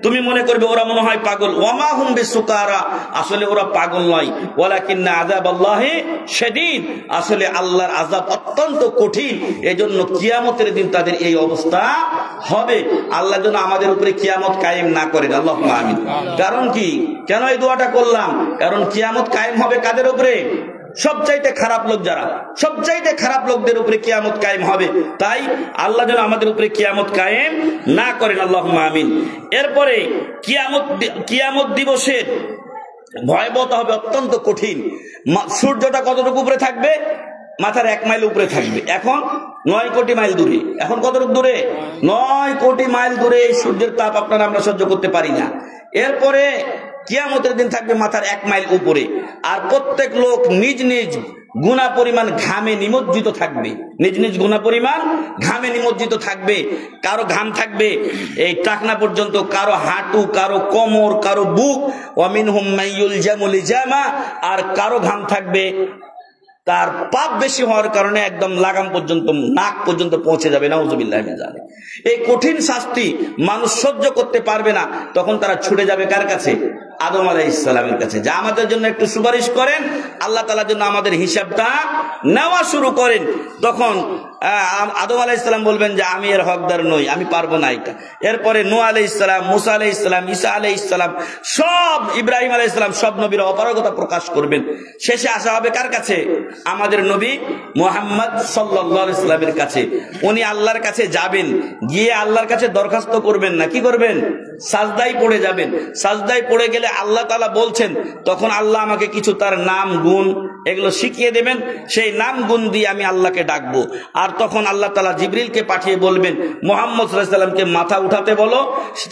তুমি মনে করবে ওরা মনে হয় পাগল। ওয়া মা হুম বিসুকারা, আসলে ওরা পাগল নয়। ওয়ালাকিন্না আযাবাল্লাহি শাদীদ, আসলে আল্লাহর আযাব অত্যন্ত কঠিন, এজন্য কিয়ামতের দিন তাদের এই অবস্থা হবে। আল্লাহ যেন আমাদের উপরে কিয়ামত কায়েম না করেন, আল্লাহুম্মা আমিন। কারণ কি, কেন এই দোয়াটা করলাম? কারণ কিয়ামত কায়েম হবে কাদের উপরে? সবচাইতে খারাপ লোক যারা, সবচাইতে খারাপ লোকদের উপরে কিয়ামত কায়েম হবে। তাই আল্লাহ যেন আমাদের উপরে কিয়ামত কায়েম না করেন, আল্লাহুম্মা আমিন। এরপরে কিয়ামত দিবসের ভয়াবহতা হবে অত্যন্ত কঠিন। সূর্যটা কতটুকু উপরে থাকবে? মাথার 1 মাইল উপরে থাকবে। এখন 9 কোটি মাইল দূরে। এখন কতটুকু দূরে? 9 কোটি মাইল দূরে। এই সূর্যের তাপ আমরা সহ্য করতে পারি না। এরপরে কিয়ামতের দিন থাকবে মাথার 1 মাইল উপরে, আর প্রত্যেক লোক নিজ নিজ গুনাহ পরিমাণ ঘামে নিমজ্জিত থাকবে, নিজ নিজ গুনাহ পরিমাণ ঘামে নিমজ্জিত থাকবে। কারো ঘাম থাকবে এই টাকনা পর্যন্ত, কারো হাঁটু, কারো কোমর, কারো বুক। ওয়া মিনহুম মাইয়ুল জামুল জামা, আর কারো ঘাম থাকবে তার পাপ বেশি হওয়ার কারণে একদম লাগাম পর্যন্ত, নাক পর্যন্ত পৌঁছে যাবে। নাউযুবিল্লাহি মিন যালিক। এই কঠিন শাস্তি মানুষ সহ্য করতে পারবে না, তখন তারা ছুটে যাবে কার কাছে? আদম আলাইহিস সালামের কাছে, যা আমাদের জন্য একটু সুপারিশ করেন, আল্লাহ তাআলার জন্য আমাদের হিসাবটা নেওয়া শুরু করেন। তখন আদম আলাইহিস সালাম বলবেন যে আমি এর হকদার নই, আমি পারবো না এটা। এরপরে নূহ আলাইহিস সালাম, মুসা আলাইহিস সালাম, ঈসা আলাইহিস সালাম, সব ইব্রাহিম আলাইহিস সালাম, সব নবীরা অপারগতা প্রকাশ করবেন। শেষে আসা হবে কার কাছে? আমাদের নবী মুহাম্মদ সাল্লাল্লাহু আলাইহি সাল্লামের কাছে। উনি আল্লাহর কাছে যাবেন, গিয়ে আল্লাহর কাছে দরখাস্ত করবেন না, কি করবেন? সাজদায় পড়ে যাবেন। সাজদায় পড়ে গেলে আল্লাহ তাআলা বলছেন, তখন আল্লাহ আমাকে কিছু তার নাম গুণ এগুলো শিখিয়ে দেবেন, সেই নাম গুণ দিয়ে আমি আল্লাহকে ডাকবো। আর তখন আল্লাহ তাআলা জিবরিলকে পাঠিয়ে বলবেন মুহাম্মদ সাল্লাল্লাহু আলাইহি সাল্লামকে মাথা উঠাতে বলো,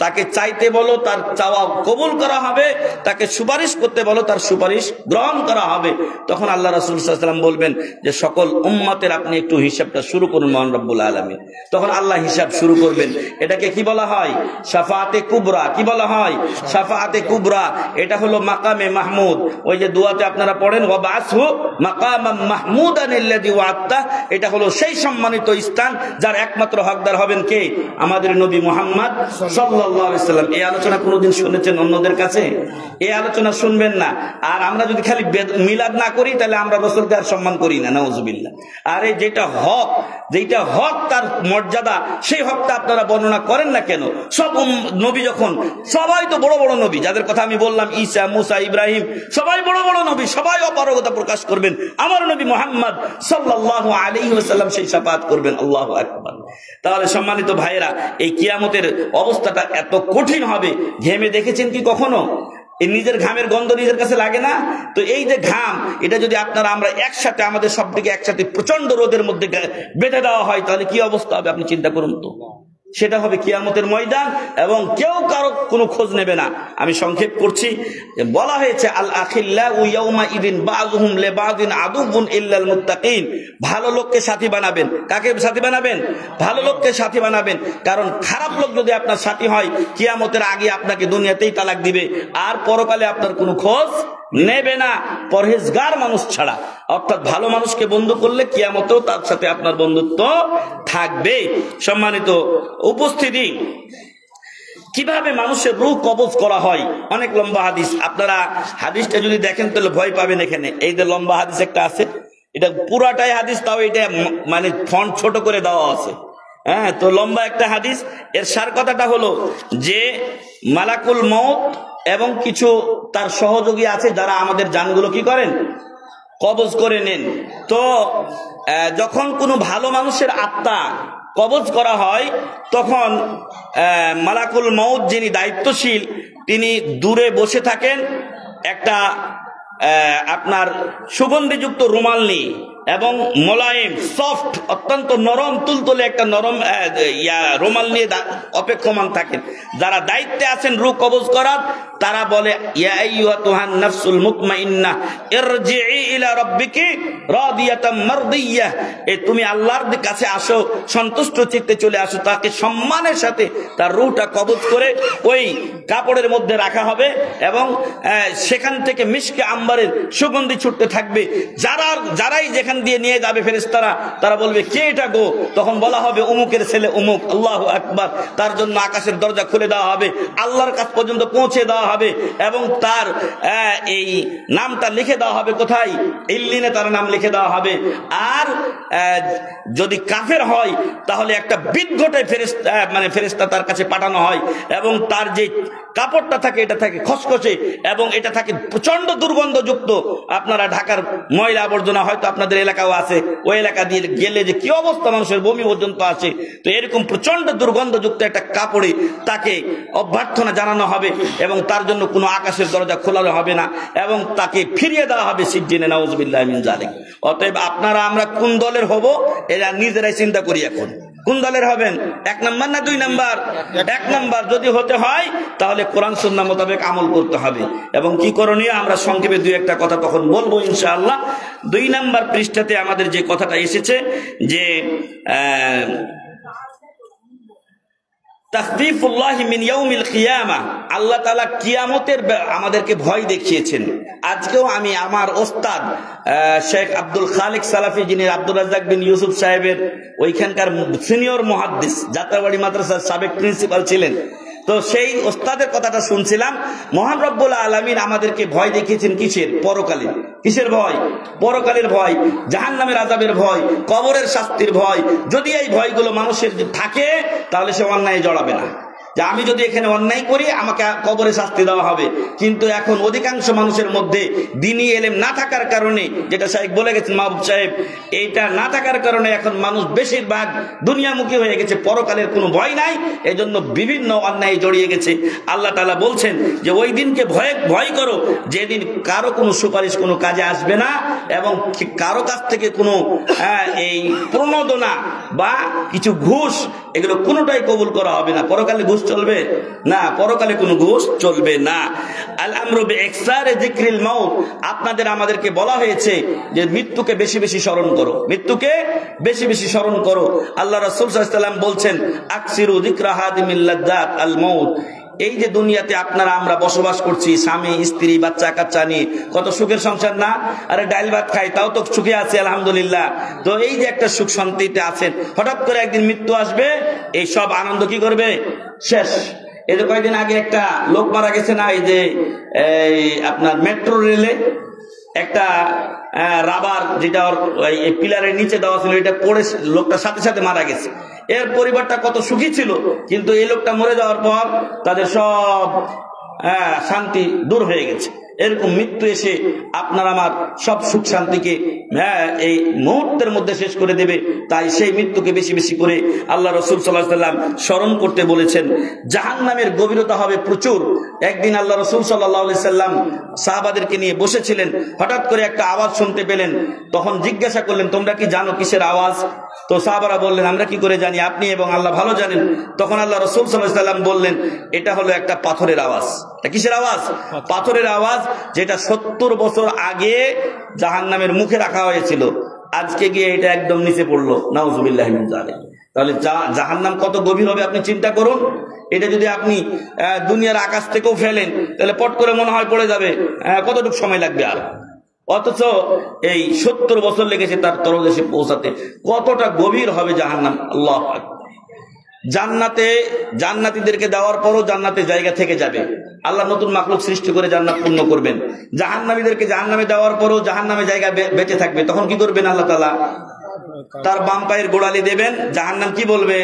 তাকে চাইতে বলো, তার চাওয়া কবুল করা হবে, তাকে সুপারিশ করতে বলো, তার সুপারিশ গ্রহণ করা হবে। তখন আল্লাহ রাসূল সাল্লাল্লাহু আলাইহি সাল্লাম সাল্লাম বলবেন যে সকল উম্মতের আপনি একটু হিসাবটা শুরু করুন মহান রব্বুল আলামিন। তখন আল্লাহ হিসাব শুরু করবেন। এটাকে কি বলা হয়? শাফাআতে কুবরা। কি বলা হয়? শাফাআতে কুবরা। এটা হলো মাকামে মাহমুদ। ওই যে দোয়াতে আপনারা পড়েন ওয়াবাসহু মাকামাম মাহমুদান আল্লাযী ওয়া'আদতা, এটা হলো সেই সম্মানিত স্থান যার একমাত্র হকদার হবেন কে? আমাদের নবী মুহাম্মদ সাল্লাল্লাহু আলাইহি সাল্লাম। এই আলোচনা কোনোদিন শুনেছেন অন্যদের কাছে? এই আলোচনা শুনবেন না। আর আমরা যদি খালি মিলাদ না করি তাহলে আমরা রাসূলকে আর সম্মান করি না, নাউজুবিল্লাহ। আর এই যেটা হক তার মর্যাদা, সেই হকটা আপনারা বর্ণনা করেন না কেন? সব নবী যখন, সবাই তো বড় বড় নবী, যাদের কথা আমি বললাম, ঈসা, মুসা, ইব্রাহিম, সবাই বড় বড় নবী, সবাই অপারগতা প্রকাশ করবেন। আমার নবী মুহাম্মদ সাল্লাল্লাহু আলাইহি ওয়াসাল্লাম সেই শাফাআত করবেন। আল্লাহু আকবার। তাহলে সম্মানিত ভাইয়েরা, এই কিয়ামতের অবস্থাটা এত কঠিন হবে, ঘেমে দেখেছেন কি কখনো? এই নিজের ঘামের গন্ধ নিজের কাছে লাগে না? তো এই যে ঘাম, এটা যদি আমরা একসাথে, আমাদের সবদিকে একসাথে প্রচন্ড রোদের মধ্যে বেঁধে দেওয়া হয়, তাহলে কি অবস্থা হবে আপনি চিন্তা করুন তো। সেটা হবে কিয়ামতের ময়দান, এবং কেউ কারো কোনো খোঁজ নেবে না। আমি সংক্ষেপ করছি। বলা হয়েছে আল আখিল্লাউ ইয়াউমা ইদিন বাযুহুম লিবাযিন আদুউন ইল্লাল মুত্তাকিন। ভালো লোককে সাথী বানাবেন। কাকে সাথী বানাবেন? ভালো লোককে সাথী বানাবেন। কারণ খারাপ লোক যদি আপনার সাথী হয়, কিয়ামতের আগে আপনাকে দুনিয়াতেই তালাক দিবে, আর পরকালে আপনার কোনো খোঁজ নেবে না, পরহেজগার মানুষ ছাড়া। অর্থাৎ ভালো মানুষকে বন্ধু করলে কিয়ামতেও তার সাথে আপনার বন্ধুত্ব থাকবে। সম্মানিত উপস্থিতি, কিভাবে মানুষের রূহ কবজ করা হয়? অনেক লম্বা হাদিস, আপনারা হাদিসটা যদি দেখেন তাহলে ভয় পাবেন। এখানে এই যে লম্বা হাদিস একটা আছে, এটা পুরাটাই হাদিস, তাও এটা মানে ফন্ট ছোট করে দেওয়া আছে। হ্যাঁ, তো লম্বা একটা হাদিস। এর সার কথাটা হলো যে মালাকুল মউত এবং কিছু তার সহযোগী আছে যারা আমাদের জানগুলো কি করেন? কবজ করে নেন। তো যখন কোনো ভালো মানুষের আত্মা কবজ করা হয়, তখন মালাকুল মউত যিনি দায়িত্বশীল, তিনি দূরে বসে থাকেন একটা আপনার সুগন্ধিযুক্ত রুমাল নিয়ে, এবং মোলায়েম সফট, অত্যন্ত নরম তুলতুলে একটা নরম রুমাল নিয়ে অপেক্ষমান থাকেন। যারা দায়িত্বে আছেন রূহ কবজ করার, তারা বলে ইয়া আইয়ুহাতুহান নাফসুল মুতমাইন্নাহ ইরজিই ইলা রাব্বিকি রাদিয়াতাম মারদিয়াহ। তুমি আল্লাহর কাছে আসো, সন্তুষ্ট চিত্তে চলে আসো। তাকে সম্মানের সাথে তার রূহটা কবজ করে ওই কাপড়ের মধ্যে রাখা হবে, এবং সেখান থেকে মিশকে আম্বারের সুগন্ধি ছুটতে থাকবে। যারাই যেখান দিয়ে নিয়ে যাবে ফেরেশতারা, তারা বলবে কে এটা গো? তখন বলা হবে উমুকের ছেলে উমুক। আল্লাহু আকবার। তার জন্য আকাশের দরজা খুলে দেওয়া হবে, আল্লাহর কাছ পর্যন্ত পৌঁছে দেওয়া হবে, এবং তার এই নামটা লিখে দেওয়া হবে কোথায়? ইল্লিনে তার নাম লিখে দেওয়া হবে। আর যদি কাফের হয়, তাহলে একটা বিদঘটে ফেরেশতা তার কাছে পাঠানো হয়, এবং তার যে কাপড়টা থাকে, এটা থাকে খসখসে, এবং এটা থাকে প্রচন্ড দুর্গন্ধযুক্ত। আপনারা ঢাকার ময়লা আবর্জনা হয়তো আপনাদের এলাকাও আছে, ওই এলাকা দিয়ে গেলে যে কি অবস্থা, মানুষের বমি পর্যন্ত আছে। তো এরকম প্রচন্ড দুর্গন্ধযুক্ত একটা কাপড়ে তাকে অভ্যর্থনা জানানো হবে, এবং তার জন্য কোনো আকাশের দরজা খোলানো হবে না, এবং তাকে ফিরিয়ে দেওয়া হবে সিজ্জিনে। নাউজুবিল্লাহ মিন যালিক। অতএব আপনারা আমরা কোন দলের হব, এরা নিজেরাই চিন্তা করি। এখন কোন দলের হবেন? 1 নাম্বার না 2 নাম্বার? 1 নাম্বার যদি হতে হয়, তাহলে কোরআন সুন্নাহ মোতাবেক আমল করতে হবে। এবং কি করণীয় আমরা সংক্ষেপে 2-1টা কথা তখন বলবো ইনশাআল্লাহ। 2 নাম্বার পৃষ্ঠাতে আমাদের যে কথাটা এসেছে যে তাখফীফুল্লাহি মিন ইয়াউমিল কিয়ামা, আল্লাহ তাআলা কিয়ামতের আমাদেরকে ভয় দেখিয়েছেন। আজকেও আমি আমার ওস্তাদ শেখ আব্দুল খালিক সালাফি, যিনি আব্দুর রাজ্জাক বিন ইউসুফ সাহেবের ওইখানকার সিনিয়র মুহাদ্দিস, যাত্রাবাড়ি মাদ্রাসার সাবেক প্রিন্সিপাল ছিলেন, তো সেই ওস্তাদের কথাটা শুনছিলাম। মহান রব্বুল আলামিন আমাদেরকে ভয় দেখিয়েছেন কিসের? পরকালে। কিসের ভয়? পরকালের ভয়, জাহান্নামের আযাবের ভয়, কবরের শাস্তির ভয়। যদি এই ভয়গুলো মানুষের থাকে, তাহলে সে অন্যায় জড়াবে না। যে আমি যদি এখানে অন্যায় করি, আমাকে কবরে শাস্তি দেওয়া হবে। কিন্তু এখন অধিকাংশ মানুষের মধ্যে দ্বীনি ইলম না থাকার কারণে, যেটা সাহেব বলে গেছেন মাহবুব সাহেব, এইটা না থাকার কারণে এখন মানুষ বেশিরভাগ দুনিয়ামুখী হয়ে গেছে, পরকালের কোনো ভয় নাই, এজন্য বিভিন্ন অন্যায় জড়িয়ে গেছে। আল্লাহ তাআলা বলছেন যে ওই দিনকে ভয় করো, যেদিন কারো কোনো সুপারিশ কোনো কাজে আসবে না, এবং কারো কাছ থেকে কোনো এই প্রণোদনা বা কিছু ঘুষ, এগুলো কোনোটাই কবুল করা হবে না। পরকালে ঘুষ চলবে না, পরকালে কোনো ঘুষ চলবে না। আল আমরু বিইকসারি যিকরিল মাউত, আপনাদের আমাদেরকে বলা হয়েছে যে মৃত্যুকে বেশি বেশি স্মরণ করো, মৃত্যুকে বেশি বেশি স্মরণ করো। আল্লাহ রাসূল সাল্লাল্লাহু আলাইহি ওয়াসাল্লাম বলছেন আকসিরু যিকরা হাদিমিল লাজ্জাত আল মাউত। এই যে দুনিয়াতে আপনারা আমরা বসবাস করছি, স্বামী স্ত্রী বাচ্চা কাচ্চা নিয়ে, কত সুখের সংসার না? আরে ডাল ভাত খাই তাও তো সুখে আছে আলহামদুলিল্লাহ। তো এই যে একটা সুখ শান্তিতে আছেন, হঠাৎ করে একদিন মৃত্যু আসবে, এই সব আনন্দ কি করবে? শেষ। এই যে কয়েকদিন আগে একটা লোক মারা গেছে না, এই যে আপনার মেট্রো রেলে একটা রাবার যেটা এই পিলারের নিচে দেওয়া ছিল, এটা পড়ে লোকটা সাথে সাথে মারা গেছে। এর পরিবারটা কত সুখী ছিল, কিন্তু এই লোকটা মরে যাওয়ার পর তাদের সব শান্তি দূর হয়ে গেছে। এরকম মৃত্যু এসে আপনার আমার সব সুখ শান্তিকে এই মুহূর্তের মধ্যে শেষ করে দেবে। তাই সেই মৃত্যুকে বেশি বেশি করে আল্লাহ রাসূল সাল্লাল্লাহু আলাইহি ওয়াসাল্লাম স্মরণ করতে বলেছেন। জাহান্নামের গভীরতা হবে প্রচুর। একদিন আল্লাহ রাসূল সাল্লাল্লাহু আলাইহি ওয়াসাল্লাম সাহাবাদেরকে নিয়ে বসেছিলেন, হঠাৎ করে একটা আওয়াজ শুনতে পেলেন। তখন জিজ্ঞাসা করলেন, তোমরা কি জানো কিসের আওয়াজ? তো সাহাবারা বললেন, আমরা কি করে জানি, আপনি এবং আল্লাহ ভালো জানেন। তখন আল্লাহ রাসূল সাল্লাল্লাহু আলাইহি ওয়াসাল্লাম বললেন, এটা হলো একটা পাথরের আওয়াজ। কিসের আওয়াজ? পাথরের আওয়াজ, যেটা 70 বছর আগে জাহান্নামের মুখে রাখা হয়েছিল, আজকে গিয়ে এটা একদম নিচে পড়লো। নাউজুবিল্লাহি মিন যালিক। তাহলে জাহান্নাম কত গভীর হবে আপনি চিন্তা করুন। এটা যদি আপনি দুনিয়ার আকাশ থেকেও ফেলেন, তাহলে পট করে মনে হয় পড়ে যাবে, কতটুকু সময় লাগবে আর? অথচ এই 70 বছর লেগেছে তার তলদেশে পৌঁছাতে। কতটা গভীর হবে জাহান্নাম! আল্লাহু আকবার। জান্নাতে জান্নাতীদেরকে দেওয়ার পরও জান্নাতে জায়গা থেকে যাবে। আল্লাহ নতুন মাখলুক সৃষ্টি করে জান্নাত পূর্ণ করবেন। জাহান্নামীদেরকে জাহান্নামে দেওয়ার পরও জাহান্নামে জায়গা বেঁচে থাকবে। তখন কি করবেন আল্লাহ তাআলা? তার বাম পায়ের গোড়ালি দেবেন। জাহান্নাম কি বলবে?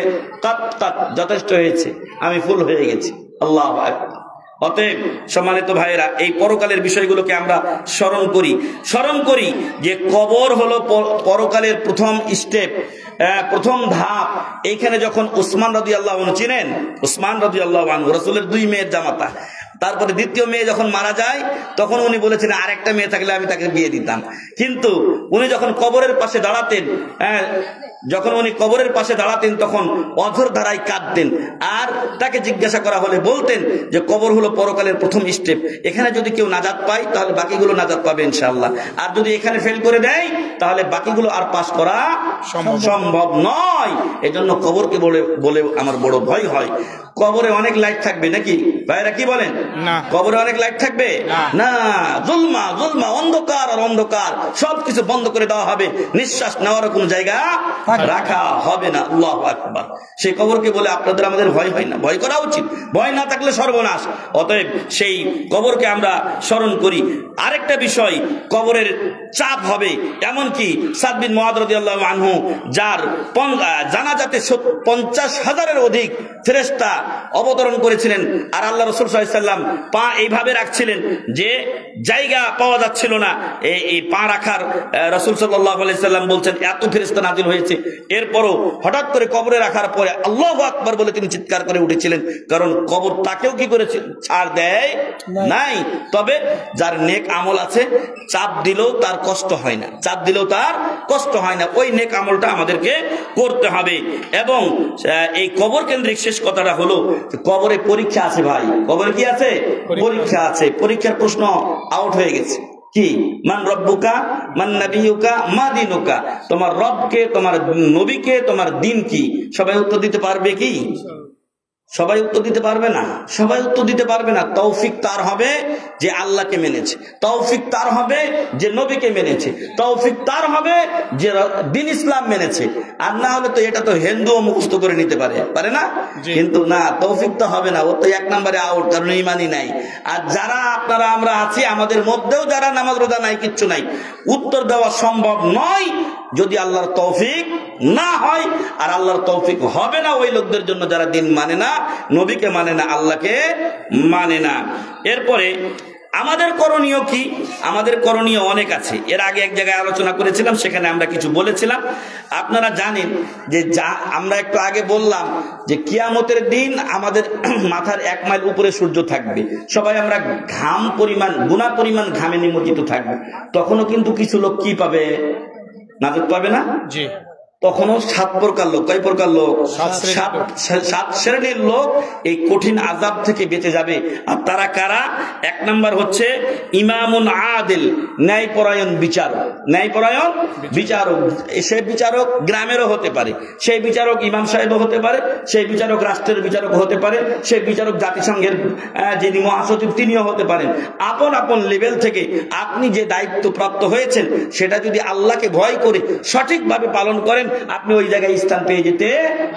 কাত কাত, যথেষ্ট হয়েছে, আমি ফুল হয়ে গেছি। আল্লাহু আকবার। অতএব সম্মানিত ভাইয়েরা, এই পরকালের বিষয়গুলোকে আমরা স্মরণ করি যে কবর হলো পরকালের প্রথম স্টেপ, প্রথম ধাপ। এইখানে যখন উসমান রাদিয়াল্লাহু আনহু, চিনেন উসমান রাদিয়াল্লাহু আনহু, রাসূলের 2 মেয়ের জামাতা, তারপরে দ্বিতীয় মেয়ে যখন মারা যায়, তখন উনি বলেছিলেন আরেকটা মেয়ে থাকলে আমি তাকে বিয়ে দিতাম। কিন্তু উনি যখন কবরের পাশে দাঁড়াতেন, তখন অঝর ধারায় কাঁদতেন। আর তাকে জিজ্ঞাসা করা হলে বলতেন যে কবর হলো পরকালের প্রথম স্টেপ। এখানে যদি কেউ নাজাত পায় তাহলে বাকিগুলো নাজাত পাবে ইনশাআল্লাহ। আর যদি এখানে ফেল করে দেয় তাহলে বাকিগুলো আর পাস করা সম্ভব নয়। এজন্য কবরকে বলে আমার বড় ভয় হয়। কবরে অনেক লাইট থাকবে নাকি ভাইরা, কি বলেন? না। কবরে অনেক লাইট থাকবে না। জুলমা অন্ধকার, আর অন্ধকার সবকিছু বন্ধ করে দেওয়া হবে। নিঃশ্বাস নেওয়ার কোনো জায়গা রাখা হবে না। আল্লাহু আকবার। সেই কবরকে বলে আপনাদের আমাদের ভয় হয় না? ভয় করা উচিত। ভয় না থাকলে সর্বনাশ। অতএব সেই কবরকে আমরা স্মরণ করি। আরেকটা বিষয়, কবরের চাপ হবে। এমনকি সাদ বিন মুআদ রাদিয়াল্লাহু আনহু, যার জানাজাতে 50,000-এর অধিক ফেরেশতা অবতরণ করেছিলেন, আর আল্লাহ রাসূল সাল্লাল্লাহু আলাইহি ওয়াসাল্লাম পা এইভাবে রাখছিলেন যে জায়গা পাওয়া যাচ্ছিল না এই পা রাখার। রাসূল সাল্লাল্লাহু আলাইহি ওয়াসাল্লাম বলছেন এত ফেরেশতা নাজিল হয়েছে। এরপরও হঠাৎ করে কবরে রাখার পরে আল্লাহু আকবার বলে তিনি চিৎকার করে উঠেছিলেন, কারণ কবর তাকেও কি করেছে? ছাড় দেয় নাই। তবে যার নেক আমল আছে, চাপ দিলেও তার কষ্ট হয় না, ওই নেক আমলটা আমাদেরকে করতে হবে। এবং এই কবর কেন্দ্রিক শেষ কথাটা হলো, কবরে পরীক্ষা আছে ভাই। কবরে কি আছে? পরীক্ষা আছে। পরীক্ষার প্রশ্ন আউট হয়ে গেছে। কি? মান রব্বুকা, মান নাবিয়ুকা, মা দীনুকা। তোমার রবকে, তোমার নবীকে, তোমার দিন কি? সবাই উত্তর দিতে পারবে কি? সবাই উত্তর দিতে পারবে না। তৌফিক তার হবে যে আল্লাহকে মেনেছে, তৌফিক তার হবে যে নবীকে মেনেছে, তৌফিক তার হবে যে দ্বীন ইসলাম মেনেছে। আর না হলে তো এটা তো হিন্দুও মুখস্থ করে নিতে পারে না? কিন্তু না, তৌফিক তো হবে না, ও তো 1 নম্বরে আউট, কারণ ঈমানই নাই। আর যারা আপনারা আমরা আছি, আমাদের মধ্যেও যারা নামাজ রোজা নাই, কিচ্ছু নাই, উত্তর দেওয়া সম্ভব নয় যদি আল্লাহর তৌফিক না হয়। আর আল্লাহর তৌফিক হবে না ওই লোকদের জন্য যারা দিন মানে না, নবীকে মানে না, আল্লাহকে মানে না। এরপরে আমাদের করণীয় কি? আমাদের করণীয় অনেক আছে। এর আগে এক জায়গায় আলোচনা করেছিলাম, সেখানে আমরা কিছু বলেছিলাম। আপনারা জানেন যে আমরা একটু আগে বললাম যে কিয়ামতের দিন আমাদের মাথার 1 মাইল উপরে সূর্য থাকবে। সবাই আমরা গুনাহ পরিমাণ ঘামে নিমজ্জিত থাকবে। তখনও কিন্তু কিছু লোক কি পাবে? নাজাত পাবে না? জি। তখনও 7 প্রকার লোক, কয় প্রকার লোক? 7 শ্রেণীর লোক এই কঠিন আযাব থেকে বেঁচে যাবে। আর তারা কারা? 1 নাম্বার হচ্ছে ইমামুন আদিল, ন্যায়পরায়ণ বিচারক। ন্যায়পরায়ণ বিচারক, সেই বিচারক গ্রামেরও হতে পারে, সেই বিচারক ইমাম সাহেবও হতে পারে, সেই বিচারক রাষ্ট্রের বিচারক হতে পারে, সেই বিচারক জাতিসংঘের যিনি মহাসচিব তিনিও হতে পারেন। আপন আপন লেভেল থেকে আপনি যে দায়িত্ব প্রাপ্ত হয়েছেন সেটা যদি আল্লাহকে ভয় করে সঠিকভাবে পালন করেন, আপনি ওই জায়গায় স্থান পেয়ে যেতে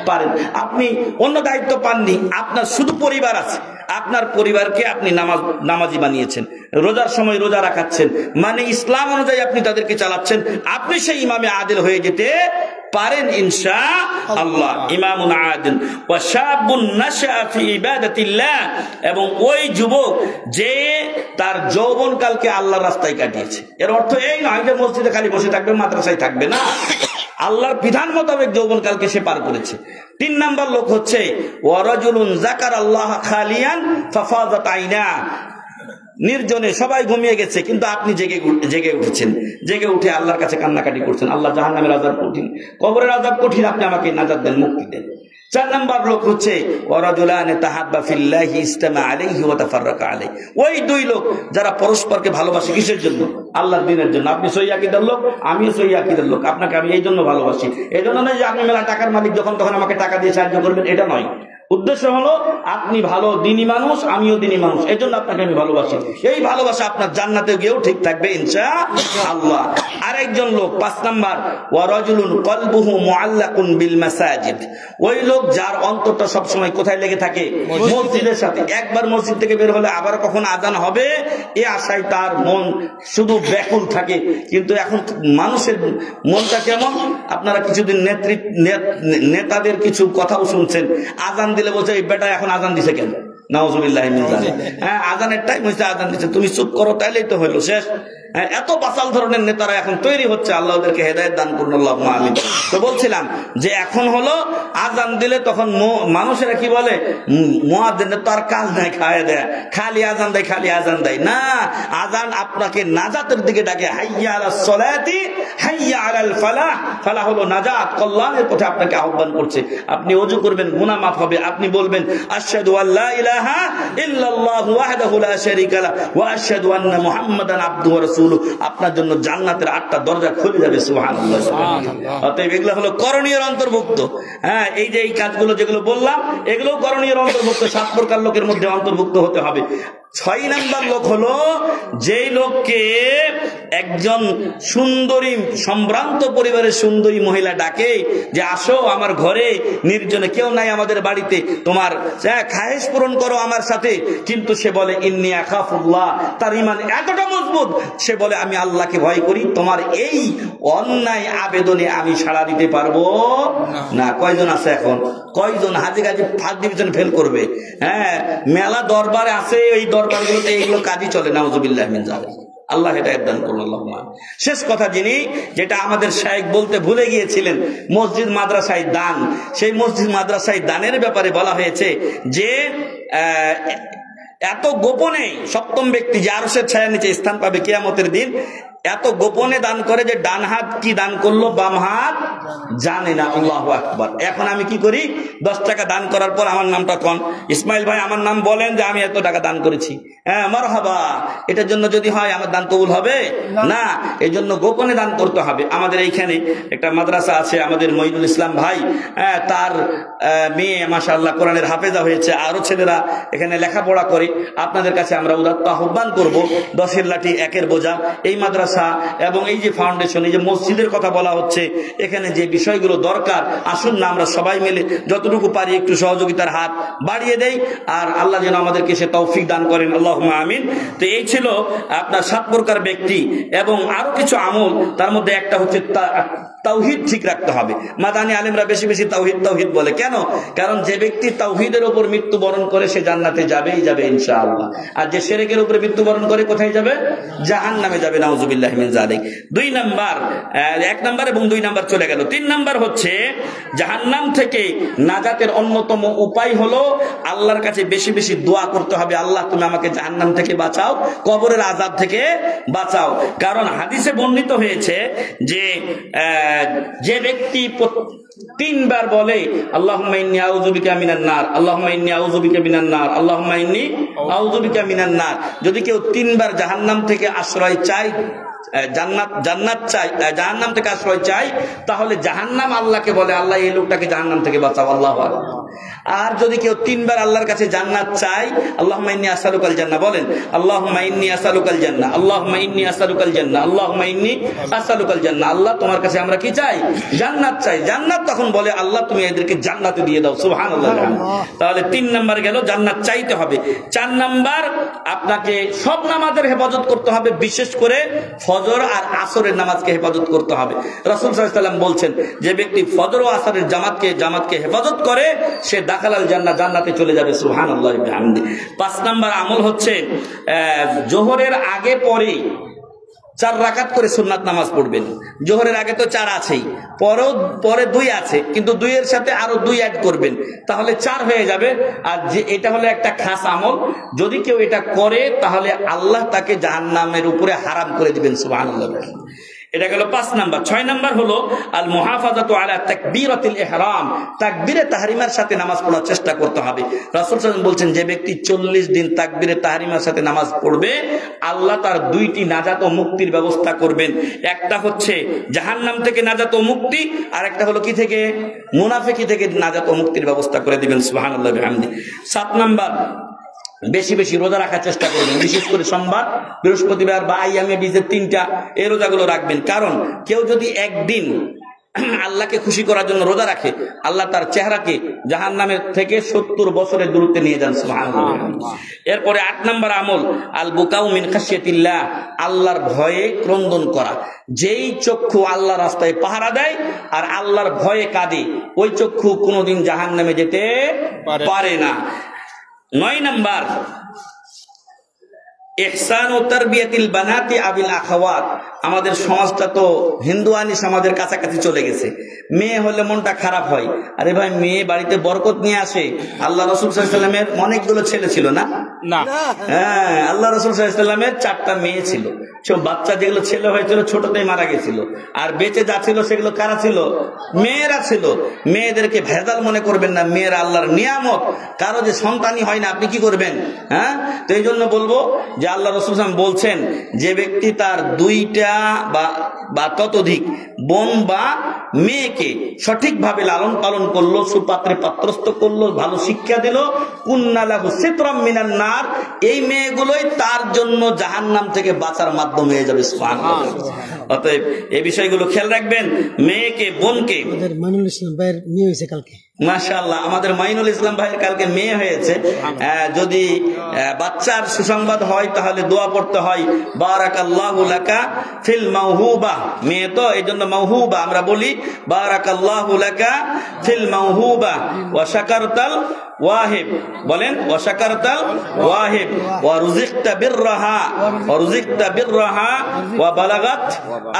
পারেন। আপনি অন্য দায়িত্ব পাননি, আপনার শুধু পরিবার আছে, আপনার পরিবারকে আপনি নামাজি বানিয়েছেন, রোজার সময় রোজা রাখাচ্ছেন, মানে ইসলাম অনুযায়ী আপনি তাদেরকে চালাচ্ছেন, আপনি সেই ইমামে আদিল হয়ে যেতে পারেন ইনশাআল্লাহ। ইমামুন আদিল ওয়া শাবুন নাশা ফি ইবাদাতিল্লাহ, এবং ওই যুবক যে তার যৌবনকালকে আল্লাহর রাস্তায় কাটিয়েছে। এর অর্থ এই নয় যে মসজিদে খালি বসে থাকবে, মাদ্রাসায় থাকবে না, আল্লাহর বিধান মোতাবেক যৌবনকালকে সে পার করেছে। 3 নাম্বার লোক হচ্ছে ওয়া রাজুলুন যাকারাল্লাহ খালিয়ান ফাফাযাত আইনা, নির্জনে সবাই ঘুমিয়ে গেছে কিন্তু আপনি জেগে উঠেছেন, জেগে উঠে আল্লাহর কাছে কান্নাকাটি করছেন, আল্লাহ জাহান্নামের আযাব কঠিন, কবরের আযাব কঠিন, আপনি আমাকে নাজাত দেন, মুক্তি দেন। 4 নাম্বার লোক হচ্ছে ওয়ারাজুলানে তাহাব্বা ফিল্লাহি ইসতামা আলাইহি ওয়া তাফাররাকা আলাইহি, ওই 2 লোক যারা পরস্পরকে ভালোবাসে, কিসের জন্য? আল্লাহর দ্বীনের জন্য। আপনি সহিহ আকীদার লোক, আমিও সহিহ আকীদার লোক, আপনাকে আমি এই জন্য ভালোবাসি। এই জন্য নয় যে আপনি মেলা টাকার মালিক, যখন তখন আমাকে টাকা দিয়ে সাহায্য করবেন, এটা নয়। উদ্দেশ্য হলো আপনি ভালো দিনী মানুষ, আমিও দিনী মানুষ, এই জন্য আপনাকে আমি ভালোবাসি। এই ভালোবাসা আপনার জান্নাতে গিয়েও ঠিক থাকবে ইনশাআল্লাহ। আরেকজন লোক 5 নাম্বার ওয়া রাজুলুন কলবুহু মুআল্লাকুন বিল মাসাজিদ, ওই লোক যার অন্তরটা সব সময় কোথায় লেগে থাকে? মসজিদের সাথে। একবার মসজিদ থেকে বের হলে আবার কখন আজান হবে এই আশায় তার মন শুধু ব্যাকুল থাকে। কিন্তু এখন মানুষের মনটা কেমন? আপনারা কিছুদিন নেতাদের কিছু কথাও শুনছেন, আজান দিলে বলছে এই বেটা এখন আজান দিছে কেন? নাউজুবিল্লাহি মিন যালিক। হ্যাঁ, আজানের টাইম হয়েছে, আজান দিচ্ছে, তুমি চুপ করো, তাইলেই তো হইলো, শেষ। এত বাচাল ধরনের নেতারা এখন তৈরি হচ্ছে, আল্লাহ ওদেরকে হেদায়েত দান করুন, আল্লাহুম্মা আমিন। তো বলছিলাম যে এখন হলো আজান দিলে তখন মানুষেরা কি বলে, মুয়াজ্জিনের তো আর কাজ নাই, খায় দেয়, খালি আজান দেয়, খালি আজান দেয় না। আজান আপনাকে নাজাতের দিকে ডাকে, হাইয়া আলাস সালাতি হাইয়া আলাল ফালাহ। ফালাহ হলো নাজাত, কল্যাণের পথে আপনাকে আহ্বান করছে। আপনি ওযু করবেন, গুনাহ মাফ হবে, আপনি বলবেন আশহাদু আল্লা ইলাহা ইল্লাল্লাহু ওয়াহদাহু লা শারীকা লাহু ওয়া আশহাদু আন্না মুহাম্মাদান আবদুহু ওয়া রাসূলুহু, আপনার জন্য জান্নাতের 8টা দরজা খুলে যাবে। সুবহানাল্লাহ। অতএব এগুলো হলো করণীয় অন্তর্ভুক্ত। হ্যাঁ, এই যে এই কাজগুলো যেগুলো বললাম, এগুলো করণীয় অন্তর্ভুক্ত, 7 প্রকার লোকের মধ্যে অন্তর্ভুক্ত হতে হবে। 6 নাম্বার লোক হলো যেই লোককে একজন সুন্দরী সম্ভ্রান্ত পরিবারের সুন্দরী মহিলা ডাকে যে আসো আমার ঘরে, নির্জনে, কেউ নাই আমাদের বাড়িতে, তোমার খায়েশ পূরণ করো আমার সাথে। কিন্তু সে বলে ইন্নী আখাফুল্লাহ, তার ঈমান এতটা মজবুত, সে বলে আমি আল্লাহকে ভয় করি, তোমার এই অন্যায় আবেদনে আমি সাড়া দিতে পারবো না। কয়জন আছে এখন? কয়জন হাজি গাজি ফার্স্ট ডিভিশন ফেল করবে? হ্যাঁ, মেলা দরবারে আছে, এই দরবারগুলোতে এইগুলো কাজই চলে। নাউজুবিল্লাহি মিন যালিক। আল্লাহ হেদায়েত দান করুন, আল্লাহুম্মা। শেষ কথা যিনি, যেটা আমাদের শায়েখ বলতে ভুলে গিয়েছিলেন, মসজিদ মাদ্রাসায় দান। সেই মসজিদ মাদ্রাসায় দানের ব্যাপারে বলা হয়েছে যে এত গোপনে 7ম ব্যক্তি যে আরশের ছায়ার নিচে স্থান পাবে কিয়ামতের দিন, এত গোপনে দান করে যে ডান হাত কি দান করলো বাম হাত জানে না। আল্লাহু আকবার। এখন আমি কি করি, 10 টাকা দান করার পর আমার নামটা কোন, ইসমাইল ভাই আমার নাম বলেন যে আমি এত টাকা দান করেছি, হ্যাঁ মারহাবা। এটার জন্য যদি হয় আমার দান কবুল হবে না, এই জন্য গোপনে দান করতে হবে। আমাদের এইখানে একটা মাদ্রাসা আছে, আমাদের মঈনুল ইসলাম ভাই, তার মেয়ে মাশাআল্লাহ কোরআনের হাফেজা হয়েছে, আরো ছেলেরা এখানে লেখাপড়া করে। আপনাদের কাছে আমরা উদাত্ত আহ্বান করব, 10-এর লাঠি 1-এর বোঝা, এই মাদ্রাসা এবং এই যে ফাউন্ডেশন, এই যে মসজিদের কথা বলা হচ্ছে, এখানে যে বিষয়গুলো দরকার, আসুন না আমরা সবাই মিলে যতটুকু পারি একটু সহযোগিতার হাত বাড়িয়ে দেই, আর আল্লাহ যেন আমাদেরকে সে তৌফিক দান করেন, আল্লাহুম্মা আমিন। তো এই ছিল আপনার 7 প্রকার ব্যক্তি এবং আরো কিছু আমল। তার মধ্যে একটা হচ্ছে তাওহীদ ঠিক রাখতে হবে। মাদানী আলেমরা বেশি বেশি তাওহীদ তাওহীদ বলে, কেন? কারণ যে ব্যক্তি তাওহীদের উপর মৃত্যুবরণ করে সে জান্নাতে যাবেই যাবে ইনশাআল্লাহ, আর যে শিরকের উপরে মৃত্যুবরণ করে কোথায় যাবে? জাহান্নামে যাবে। নাউজুবিল্লাহি মিন যালিক। 2 নাম্বার, 1 নাম্বার এবং 2 নাম্বার চলে গেল। 3 নাম্বার হচ্ছে জাহান্নাম থেকে নাজাতের অন্যতম উপায় হলো আল্লাহর কাছে বেশি বেশি দোয়া করতে হবে, আল্লাহ তুমি আমাকে জাহান্নাম থেকে বাঁচাও, কবরের আযাব থেকে বাঁচাও। কারণ হাদিসে বর্ণিত হয়েছে যে যে ব্যক্তি 3 বার বলে আল্লাহুম্মা ইন্নী আউযু বিকা মিনান নার, আল্লাহুম্মা ইন্নী আউযু বিকা মিনান নার, আল্লাহুম্মা ইন্নী আউযু বিকা মিনান নার, যদি কেউ 3 বার জাহান্নাম থেকে আশ্রয় চায়, জান্নাত চাই, জাহান্নাম থেকে আশ্রয় চাই, তাহলে জাহান্নাম আল্লাহকে বলে আল্লাহ এই লোকটাকে জাহান্নাম থেকে বাঁচাও, আল্লাহু আকবার। আর যদি কেউ 3 বার আল্লাহর কাছে জান্নাত চাই, আল্লাহুম্মা ইন্নী আসআলুকাল জান্নাহ, বলেন আল্লাহুম্মা ইন্নী আসআলুকাল জান্নাহ, আল্লাহুম্মা ইন্নী আসআলুকাল জান্নাহ, আল্লাহুম্মা ইন্নী আসআলুকাল জান্নাহ, আল্লাহ তোমার কাছে আমরা কি চাই? জান্নাত চাই। জান্নাত তখন বলে আল্লাহ তুমি এদেরকে জান্নাতে দিয়ে দাও, সুবহানাল্লাহ। তাহলে 3 নাম্বার গেল, জান্নাত চাইতে হবে। 4 নাম্বার, আপনাকে সব নামাজের হেফাজত করতে হবে, বিশেষ করে ফজর আর আসরের নামাজকে হেফাজত করতে হবে। রাসূল সাল্লাল্লাহু আলাইহি ওয়াসাল্লাম বলছেন, যে ব্যক্তি ফজর ও আসরের জামাতকে হেফাজত করে সে দাখালাল জান্নাহ, জান্নাতে চলে যাবে, সুবহানাল্লাহ ওয়া বিহামদি। 5 নাম্বার আমল হচ্ছে জোহরের আগে পরে 4 রাকাত করে সুন্নাত নামাজ পড়বেন। জোহরের আগে তো 4 আছেই, পরে 2 আছে, কিন্তু 2 এর সাথে আরো 2 অ্যাড করবেন, তাহলে 4 হয়ে যাবে। আর যে এটা হলো একটা খাস আমল, যদি কেউ এটা করে তাহলে আল্লাহ তাকে জাহান্নামের উপরে হারাম করে দিবেন, সুবহানাল্লাহ। এটা গেল 5 নাম্বার। 6 নাম্বার হলো আল মুহাফাজাতু আলা তাকবীরাতিল ইহরাম, তাকবীরে তাহরিমার সাথে নামাজ পড়ার চেষ্টা করতে হবে। রাসূল সাল্লাল্লাহু আলাইহি ওয়াসাল্লাম বলছেন, যে ব্যক্তি 40 দিন তাকবীরে তাহরিমার সাথে নামাজ পড়বে, আল্লাহ তার 2টি নাজাত ও মুক্তির ব্যবস্থা করবেন। একটা হচ্ছে জাহান্নাম থেকে নাজাত ও মুক্তি, আর একটা হলো কি থেকে? মুনাফিকি থেকে নাজাত ও মুক্তির ব্যবস্থা করে দিবেন, সুবহানাল্লাহ ওয়া বিহামদি। 7 নাম্বার, বেশি বেশি রোজা রাখার চেষ্টা করবেন, বিশেষ করে সোমবার, বৃহস্পতিবার বা আইয়ামে বীজের 3টা এই রোজাগুলো রাখবেন। কারণ কেউ যদি একদিন আল্লাহকে খুশি করার জন্য রোজা রাখে, আল্লাহ তার চেহারাকে জাহান্নামের থেকে 70 বছরের দূরত্বে নিয়ে যান, সুবহানাল্লাহ। এরপরে 8 নাম্বার আমল আল বুকাউ মিন খাশিয়াতিল্লাহ, আল্লাহর ভয়ে ক্রন্দন করা। যেই চক্ষু আল্লাহর রাস্তায় পাহারা দেয় আর আল্লাহর ভয়ে কাঁদে, ওই চক্ষু কোনোদিন জাহান্নামে যেতে পারে না। 9 নাম্বার ইহসান ও তারবিয়াতিল বানাতি আবিল আখাওয়াত। আমাদের সমাজটা তো হিন্দুয়ানি সমাজের কাছাকাছি চলে গেছে। মেয়ে হলে মনটা খারাপ হয়, আরে ভাই মেয়ে বাড়িতে বরকত নিয়ে আসে। আল্লাহ রাসূল সাল্লাল্লাহু আলাইহি ওয়াসাল্লামের অনেকগুলো ছেলে ছিল না? হ্যাঁ, আল্লাহ রাসূল সাল্লাল্লাহু আলাইহি ওয়াসাল্লামের 4টা মেয়ে ছিল। সব বাচ্চা যেগুলো ছেলে হয়েছিল ছোটতেই মারা গেছিল, আর বেঁচে যা ছিল সেগুলো কারা ছিল? মেয়েরা ছিল। মেয়েদেরকে ভেজাল মনে করবেন না, মেয়েরা আল্লাহর নিয়ামত। কারো যে সন্তানই হয় না, আপনি কি করবেন? হ্যাঁ, তো এই জন্য বলবো যে আল্লাহ রাসূল সাল্লাল্লাহু আলাইহি ওয়াসাল্লাম বলছেন, যে ব্যক্তি তার 2টা বা ততোধিক বোন বা মেয়েকে সঠিকভাবে লালন পালন করলো, সুপাত্রে পাত্রস্থ করলো, ভালো শিক্ষা দিল, কুন্না লাহু সিতরাম মিনান নার, এই মেয়েগুলোই তার জন্য জাহান্নাম থেকে বাঁচার মাধ্যম হয়ে যাবে, সুবহানাল্লাহ। অতএব এই বিষয়গুলো খেয়াল রাখবেন। মেয়েকে, বোনকে, আমাদের মাইনুল ইসলাম ভাইয়ের মেয়ে হয়েছে কালকে, মাশাআল্লাহ, আমাদের মাইনুল ইসলাম ভাইয়ের কালকে মেয়ে হয়েছে। যদি বাচ্চার সুসংবাদ হয় তাহলে দোয়া পড়তে হয়, বারাকাল্লাহু লাকা ফিল মাওহুবা। মেয়ে তো এই জন্য মাওহুবা আমরা বলি, বারাকাল্লাহু লাকা ফিল মাওহুবা ওয়া শাকারতাল ওয়াহিব, বলেন ওয়া শাকারতাল ওয়াহিব ওয়া রুজিকতা বিররাহা ওয়া বালাগাত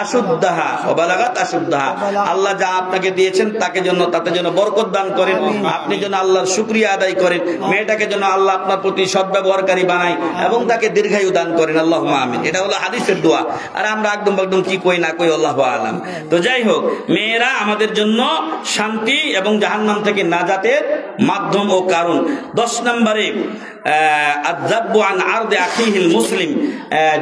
আশুদ্দাহা আল্লাহ যা আপনাকে দিয়েছেন তাতে যেন বরকত দান করেন, আপনি যেন আল্লাহর শুকরিয়া আদায় করেন, মেয়েটাকে যেন আল্লাহ আপনার প্রতি সদ্ব্যবহারকারী বানায় এবং তাকে দীর্ঘায়ু দান করেন, আল্লাহুম্মা আমিন। এটা হলো হাদিসের দোয়া। আর আমরা একদম কি কই না কই, আল্লাহু আলাম। তো যাই হোক, মেয়েরা আমাদের জন্য শান্তি এবং জাহান্নাম থেকে নাজাতের মাধ্যম ও কারণ। 10 নম্বরে আযাব্বু আন আরদি আখিহিল মুসলিম,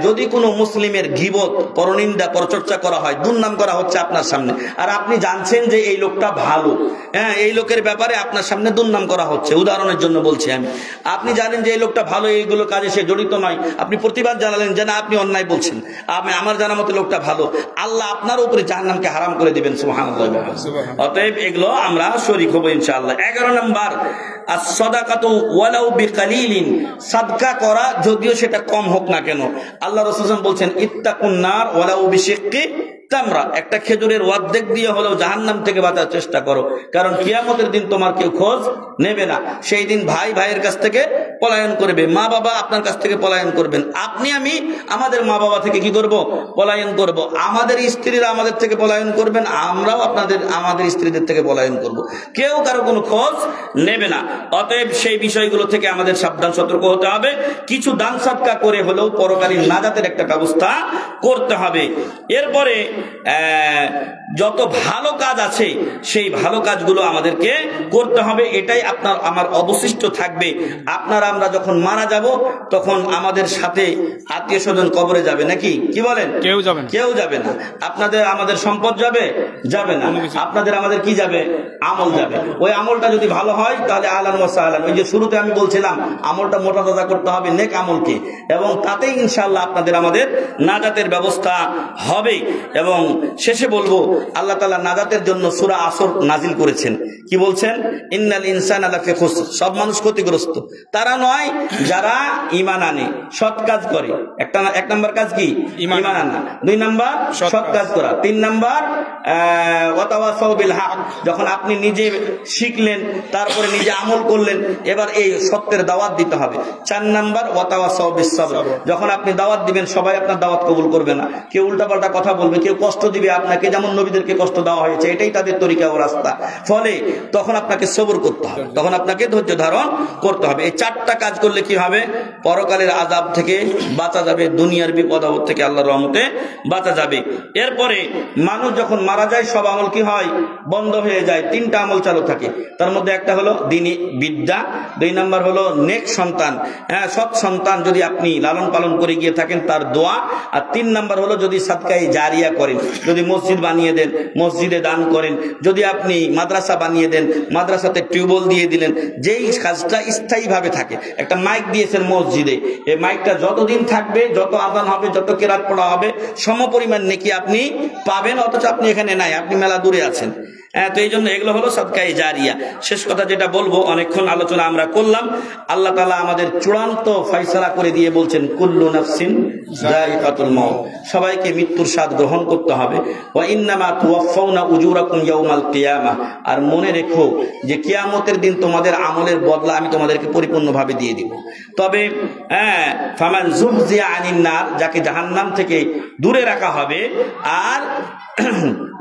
যদি কোনো মুসলিমের গীবত, পরনিন্দা, পরচর্চা করা হয়, দুর্নাম করা হচ্ছে আপনার সামনে, আর আপনি জানছেন যে এই লোকটা ভালো, হ্যাঁ, এই লোকের ব্যাপারে আপনার সামনে দুর্নাম করা হচ্ছে। উদাহরণের জন্য বলছি আমি, আপনি জানেন যে এই লোকটা ভালো, এইগুলো কাজে সে জড়িত নয়, আপনি প্রতিবাদ জানালেন যে না আপনি অন্যায় বলছেন, আমার জানা মতে লোকটা ভালো, আল্লাহ আপনার উপরে জাহান্নামকে হারাম করে দিবেন, সুবহানাল্লাহ। অতএব এগুলো আমরা শরীক হব ইনশাআল্লাহ। 11 নম্বর as-সাদাকাতু ওয়ালাউ বিকালিলিন, সাদকা করা যদিও সেটা কম হোক না কেন। আল্লাহ রাসূল সাল্লাল্লাহু আলাইহি ওয়াসাল্লাম বলছেন, ইত্তাকুন নার ওয়ালাউ বিশিক্কি তামরা, একটা খেজুরের অর্ধেক দিয়ে হলেও জাহান্নাম থেকে বাঁচার চেষ্টা করো, কারণ কিয়ামতের দিন তোমার কেউ খোঁজ নেবে না। সেই দিন ভাই ভাইয়ের কাছ থেকে পলায়ন করবে, মা বাবা আপনার কাছ থেকে পলায়ন করবেন, আপনি আমি আমাদের মা বাবা থেকে কি করব? পলায়ন করব। আমাদের স্ত্রীরা আমাদের থেকে পলায়ন করবেন, আমরাও আমাদের স্ত্রীদের থেকে পলায়ন করব। কেউ কারো কোনো খোঁজ নেবে না। অতএব সেই বিষয়গুলো থেকে আমাদের সাবধান সতর্ক হতে হবে। কিছু দান সদকা করে হলেও পরকালীন নাজাতের একটা ব্যবস্থা করতে হবে। এরপরে যত ভালো কাজ আছে সেই ভালো কাজগুলো আমাদেরকে করতে হবে। এটাই আপনার আমার অবশিষ্ট থাকবে। আপনারা আমরা যখন মারা যাব তখন আমাদের সাথে আত্মীয় স্বজন কবরে যাবে নাকি? কি বলেন? কেউ যাবে না। কেউ যাবে না। আপনাদের আমাদের সম্পদ যাবে? যাবে না। আপনাদের আমাদের কি যাবে? আমল যাবে। ওই আমলটা যদি ভালো হয় তাহলে আহলান ওয়া সাহলান। ওই যে শুরুতে আমি বলছিলাম আমলটা মোটা তাজা করতে হবে, নেক আমলকে, এবং তাতেই ইনশাআল্লাহ আপনাদের আমাদের নাজাতের ব্যবস্থা হবে। এবং শেষে বলবো, আল্লাহ তাআলা নাজাতের জন্য সূরা আসর নাজিল করেছেন। কি বলছেন? ইন্নাল ইনসানা লাফি খুসর। সব মানুষ ক্ষতিগ্রস্ত। তারা নয় যারা ঈমান আনে, সৎ কাজ করে। এক নাম্বার কাজ কি? ঈমান আনা। 2 নাম্বার সৎ কাজ করা। 3 নাম্বার ওয়াতাওয়াসাউ বিল হক। যখন আপনি নিজে শিখলেন, তারপরে নিজে আমল করলেন, এবার এই সত্যের দাওয়াত দিতে হবে। 4 নাম্বার ওয়াতাওয়াসাউ বিস সবর। যখন আপনি দাওয়াত দিবেন সবাই আপনার দাওয়াত কবুল করবে না। কেউ উল্টাপাল্টা কথা বলবে, কেউ কষ্ট দিবে আপনাকে, যেমন নবীদেরকে কষ্ট দেওয়া হয়েছে। এটাই তাদের তরিকা ও রাস্তা। ফলে তখন আপনাকে সবর করতে হবে, তখন আপনাকে ধৈর্য ধারণ করতে হবে। এই 4টা কাজ করলে কি হবে? পরকালের আযাব থেকে বাঁচা যাবে, দুনিয়ার বিপদ আপদ থেকে আল্লাহর রহমতে বাঁচা যাবে। এরপরে মানুষ যখন মারা যায় সব আমল কি হয়? বন্ধ হয়ে যায়। 3টা আমল চালু থাকে। তার মধ্যে একটা হলো দ্বীনি বিদ্যা, 2 নাম্বার হলো নেক সন্তান, সৎ সন্তান যদি আপনি লালন পালন করে গিয়ে থাকেন তার দোয়া, আর 3 নাম্বার হলো যদি সাদকায়ে জারিয়া করেন, যদি মসজিদ বানিয়ে দেন, মসজিদে দান করেন, যদি আপনি মাদ্রাসা বানিয়ে দেন, মাদ্রাসাতে টিউবওয়েল দিয়ে দিলেন, যেই কাজটা স্থায়ীভাবে থাকে। একটা মাইক দিয়েছেন মসজিদে, এই মাইকটা যতদিন থাকবে, যত আযান হবে, যত কেরাত পড়া হবে, সমপরিমাণ নেকি আপনি পাবেন। অথচ আপনি এখানে নাই, আপনি মেলা দূরে আছেন। তো এই জন্য এগুলো হলো সাদকায়ে জারিয়া। শেষ কথা যেটা বলবো, অনেকক্ষণ আলোচনা আমরা করলাম। আল্লাহ তাআলা আমাদের চূড়ান্ত ফয়সালা করে দিয়ে বলছেন, কুল্লু নাফসিন যায়িকাতুল মাউত। সবাইকে মৃত্যুর স্বাদ গ্রহণ করতে হবে। ওয়া ইন্নামা তুওয়াফাউনা উজুরাকুম ইয়াউমাল কিয়ামাহ। আর মনে রেখো যে কিয়ামতের দিন তোমাদের আমলের বদলা আমি তোমাদেরকে পরিপূর্ণভাবে দিয়ে দিব। তবে ফামান যুহজিয়া আনিন নার, যাকে জাহান্নাম থেকে দূরে রাখা হবে, আর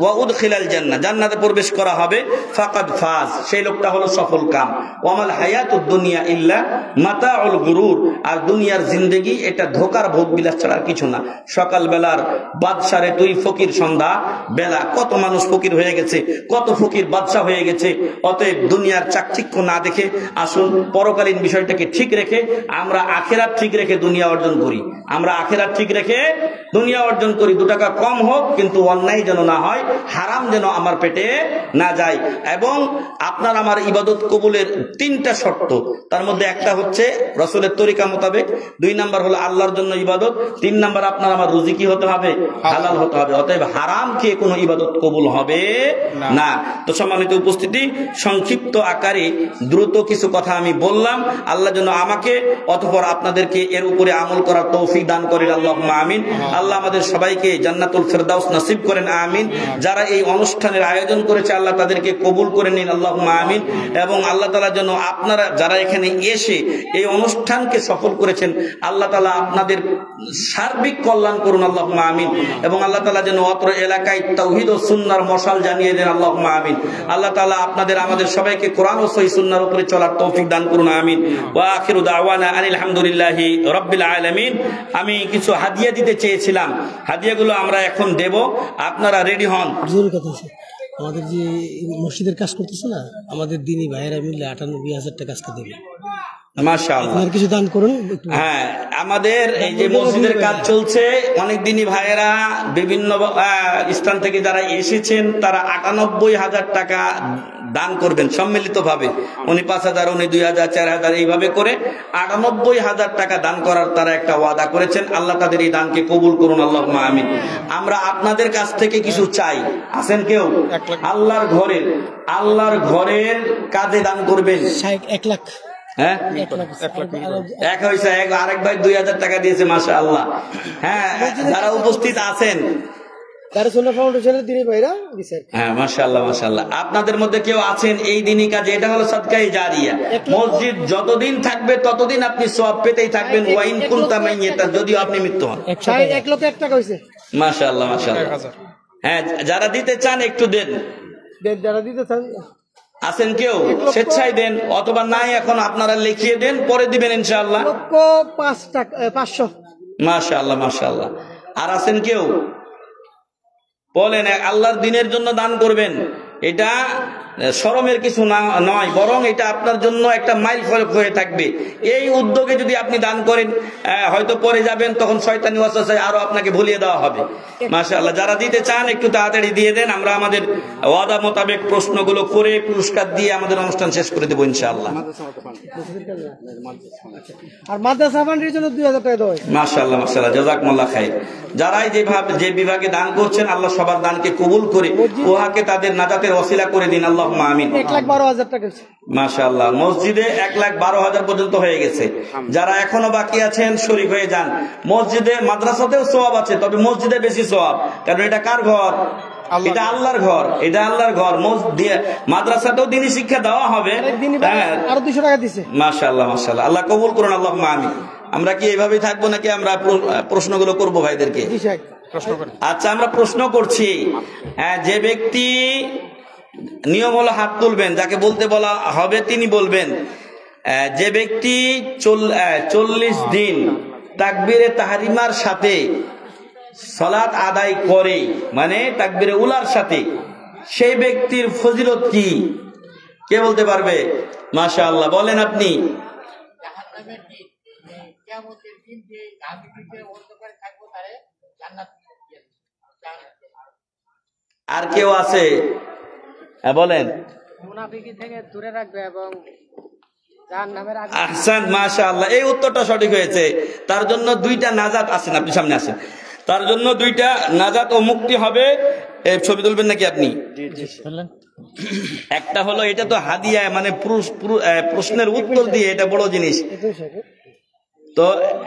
ওয়া উদখিলাল জান্নাহ, জান্নাতে প্রবেশ করা হবে, ফাকাদ ফাজ, সেই লোকটা হলো সফল কাম। ওয়ামাল হায়াতুদ দুনিয়া ইল্লা মাতাউল গুরুর। আর দুনিয়ার জিন্দেগি এটা ধোকার ভোগ বিলাস ছাড়া কিছু না। সকাল বেলার বাদশারে তুই ফকির, সন্ধ্যা বেলা কত মানুষ ফকির হয়ে গেছে, কত ফকির বাদশা হয়ে গেছে। অতএব দুনিয়ার চাকচিক্য না দেখে আসুন পরকালীন বিষয়টাকে ঠিক রেখে আমরা আখিরাত ঠিক রেখে দুনিয়া অর্জন করি। আমরা আখিরাত ঠিক রেখে দুনিয়া অর্জন করি। 2 টাকা কম হোক, কিন্তু অন্যায় যেন না হয়, হারাম যেন আমার পেটে না যায়। এবং আপনার আমার ইবাদত কবুলের 3টা শর্ত। তার মধ্যে একটা হচ্ছে রাসূলের তরিকা মোতাবেক, 2 নাম্বার হলো আল্লাহর জন্য ইবাদত, 3 নাম্বার আপনার আমার রুজি কি হতে হবে? হালাল হতে হবে। অতএব হারাম খেয়ে কোনো ইবাদত কবুল হবে না। তো সম্মানিত উপস্থিতি, সংক্ষিপ্ত আকারে দ্রুত কিছু কথা আমি বললাম। আল্লাহ যেন আমাকে অতঃপর আপনাদেরকে এর উপরে আমল করার তৌফিক দান করেন, আল্লাহুম্মা আমিন। আল্লাহ আমাদের সবাইকে জান্নাতুল ফেরদাউস নসিব করেন, আমিন। যারা এই অনুষ্ঠানের আয়োজন করেছে আল্লাহ তাদেরকে কবুল করে নিন, আল্লাহুম্মা আমিন। এবং আল্লাহ তাআলা যেন আপনারা যারা এখানে এসে এই অনুষ্ঠানকে সফল করেছেন, আল্লাহ তাআলা আপনাদের সার্বিক কল্যাণ করুন, আল্লাহুম্মা আমিন। এবং আল্লাহ তাআলা যেন অত্র এলাকায় তাওহীদ ও সুন্নাহর মশাল জানিয়ে দেন, আল্লাহুম্মা আমিন। আল্লাহ তাআলা আপনাদের আমাদের সবাইকে কোরআন ও সহিহ সুন্নাহর উপরে চলার তৌফিক দান করুন, আমিন। ওয়া আখিরু দাওয়ানা আনিল হামদুলিল্লাহি রাব্বিল আলামিন। আমি কিছু হাদিয়া দিতে চেয়েছিলাম, হাদিয়াগুলো আমরা এখন দেব, আপনারা রেডি হন। আমাদের যে মসজিদের কাজ করতেছে না, আমাদের দিনী ভাইয়েরা মিলে 98,000 টাকা আজকে দেবে। মাশাআল্লাহ, কিছু দান করুন। হ্যাঁ, আমাদের এই যে মসজিদের কাজ চলছে, অনেক দিনই ভাইয়েরা বিভিন্ন স্থান থেকে যারা এসেছেন তারা 98,000 টাকা দান করবেন সম্মিলিতভাবে। উনি 5,000, উনি 2,000, 4,000 এইভাবে করে 98,000 টাকা দান করার তারা একটা ওয়াদা করেছেন। আল্লাহ তাদের এই দানকে কবুল করুন, আল্লাহুম্মা আমিন। আমরা আপনাদের কাছ থেকে কিছু চাই। আছেন কেউ? আল্লাহর ঘরের কাজে দান করবেন। 1 লাখ। হ্যাঁ, এক হয়েছে, আরেক ভাই 2,000 টাকা দিয়েছে, মাশাআল্লাহ। হ্যাঁ, যারা উপস্থিত আছেন, হ্যাঁ, মাশাআল্লাহ মাশাআল্লাহ। আপনাদের মধ্যে কেউ আছেন এই দিনই কাজে? এটা হলো সাদকায়ে জারিয়া। মসজিদ যতদিন থাকবে ততদিন আপনি সওয়াব পেতেই থাকবেন, ওয়াইন কুনতা মাইয়াতা, যদিও আপনি মৃত্যু হন। 1 লক্ষ 1 টাকা হইছে। মাশাআল্লাহ মাশাআল্লাহ। হ্যাঁ, যারা দিতে চান একটু দেন। যারা দিতে চান আছেন কেউ? স্বেচ্ছায় দেন, অথবা নাই এখন আপনারা লিখিয়ে দেন, পরে দিবেন ইনশাআল্লাহ। 5 টাকা 500। মাশাআল্লাহ মাশাআল্লাহ। আর আছেন কেউ? বলেন আল্লাহর দিনের জন্য দান করবেন, এটা শরমের কিছু না নয়, বরং এটা আপনার জন্য একটা মাইল ফলক হয়ে থাকবে। এই উদ্যোগে যদি আপনি দান করেন, হয়তো পরে যাবেন তখন শয়তানি ওয়াসওয়াসায় আরো আপনাকে ভুলিয়ে দেওয়া হবে। মাশাআল্লাহ, যারা দিতে চান একটু তাড়াতাড়ি দিয়ে দেন, আমরা আমাদের ওয়াদা মোতাবেক প্রশ্নগুলো করে পুরস্কার দিয়ে আমাদের অনুষ্ঠান শেষ করে দেবো ইনশাআল্লাহ। আর মাদ্রাসা ফান্ডের জন্য 2000 টাকা দেওয়া হয়। মাশাআল্লাহ মাশাআল্লাহ, জাযাকুমুল্লাহ খাইর। যারাই যে বিভাগে দান করছেন, আল্লাহ সবার দানকে কবুল করে উহাকে তাদের নাজাতের ওসিলা করে দিন, আল্লাহুম্মা আমিন। 1,12,000 টাকা। মাশাআল্লাহ, মসজিদে 1,12,000 পর্যন্ত হয়ে গেছে। যারা এখনো বাকি আছেন শরীক হয়ে যান। মসজিদে মাদ্রাসাতেও সওয়াব আছে, তবে মসজিদে বেশি সওয়াব, কারণ এটা কার ঘর? এটা আল্লাহর ঘর, এটা আল্লাহর ঘর। মাদ্রাসাতেও দ্বীনি শিক্ষা দেওয়া হবে। আরো 200 টাকা দিছে। মাশাআল্লাহ মাশাআল্লাহ, আল্লাহ কবুল করুন, আল্লাহুম্মা আমিন। আমরা কি এইভাবেই থাকবো নাকি আমরা প্রশ্নগুলো করবো ভাইদেরকে? আচ্ছা, আমরা প্রশ্ন করছি। যে ব্যক্তি, নিয়ম হলো হাত তুলবেন, যাকে বলতে বলা হবে তিনি বলবেন। যে ব্যক্তি 40 দিন তাকবীরে তাহরিমার সাথে সালাত আদায় করে, মানে তাকবীরে উলার সাথে, সেই ব্যক্তির ফজিলত কি? কে বলতে পারবে? মাশাআল্লাহ, বলেন আপনি। আর কেউ আছে? বলেন। মুনাফিকি থেকে দূরে রাখবে এবং জাহান্নামের আগুন। আহসান, মাশাআল্লাহ, এই উত্তরটা সঠিক হয়েছে। তার জন্য 2টা নাজাত আছেন, আপনি সামনে আসেন। তার জন্য 2টা নাজাত ও মুক্তি হবে। ছবি তুলবেন নাকি আপনি? একটা হলো, এটা তো হাদিয়া, মানে প্রশ্নের উত্তর দিয়ে, এটা বড় জিনিস। তো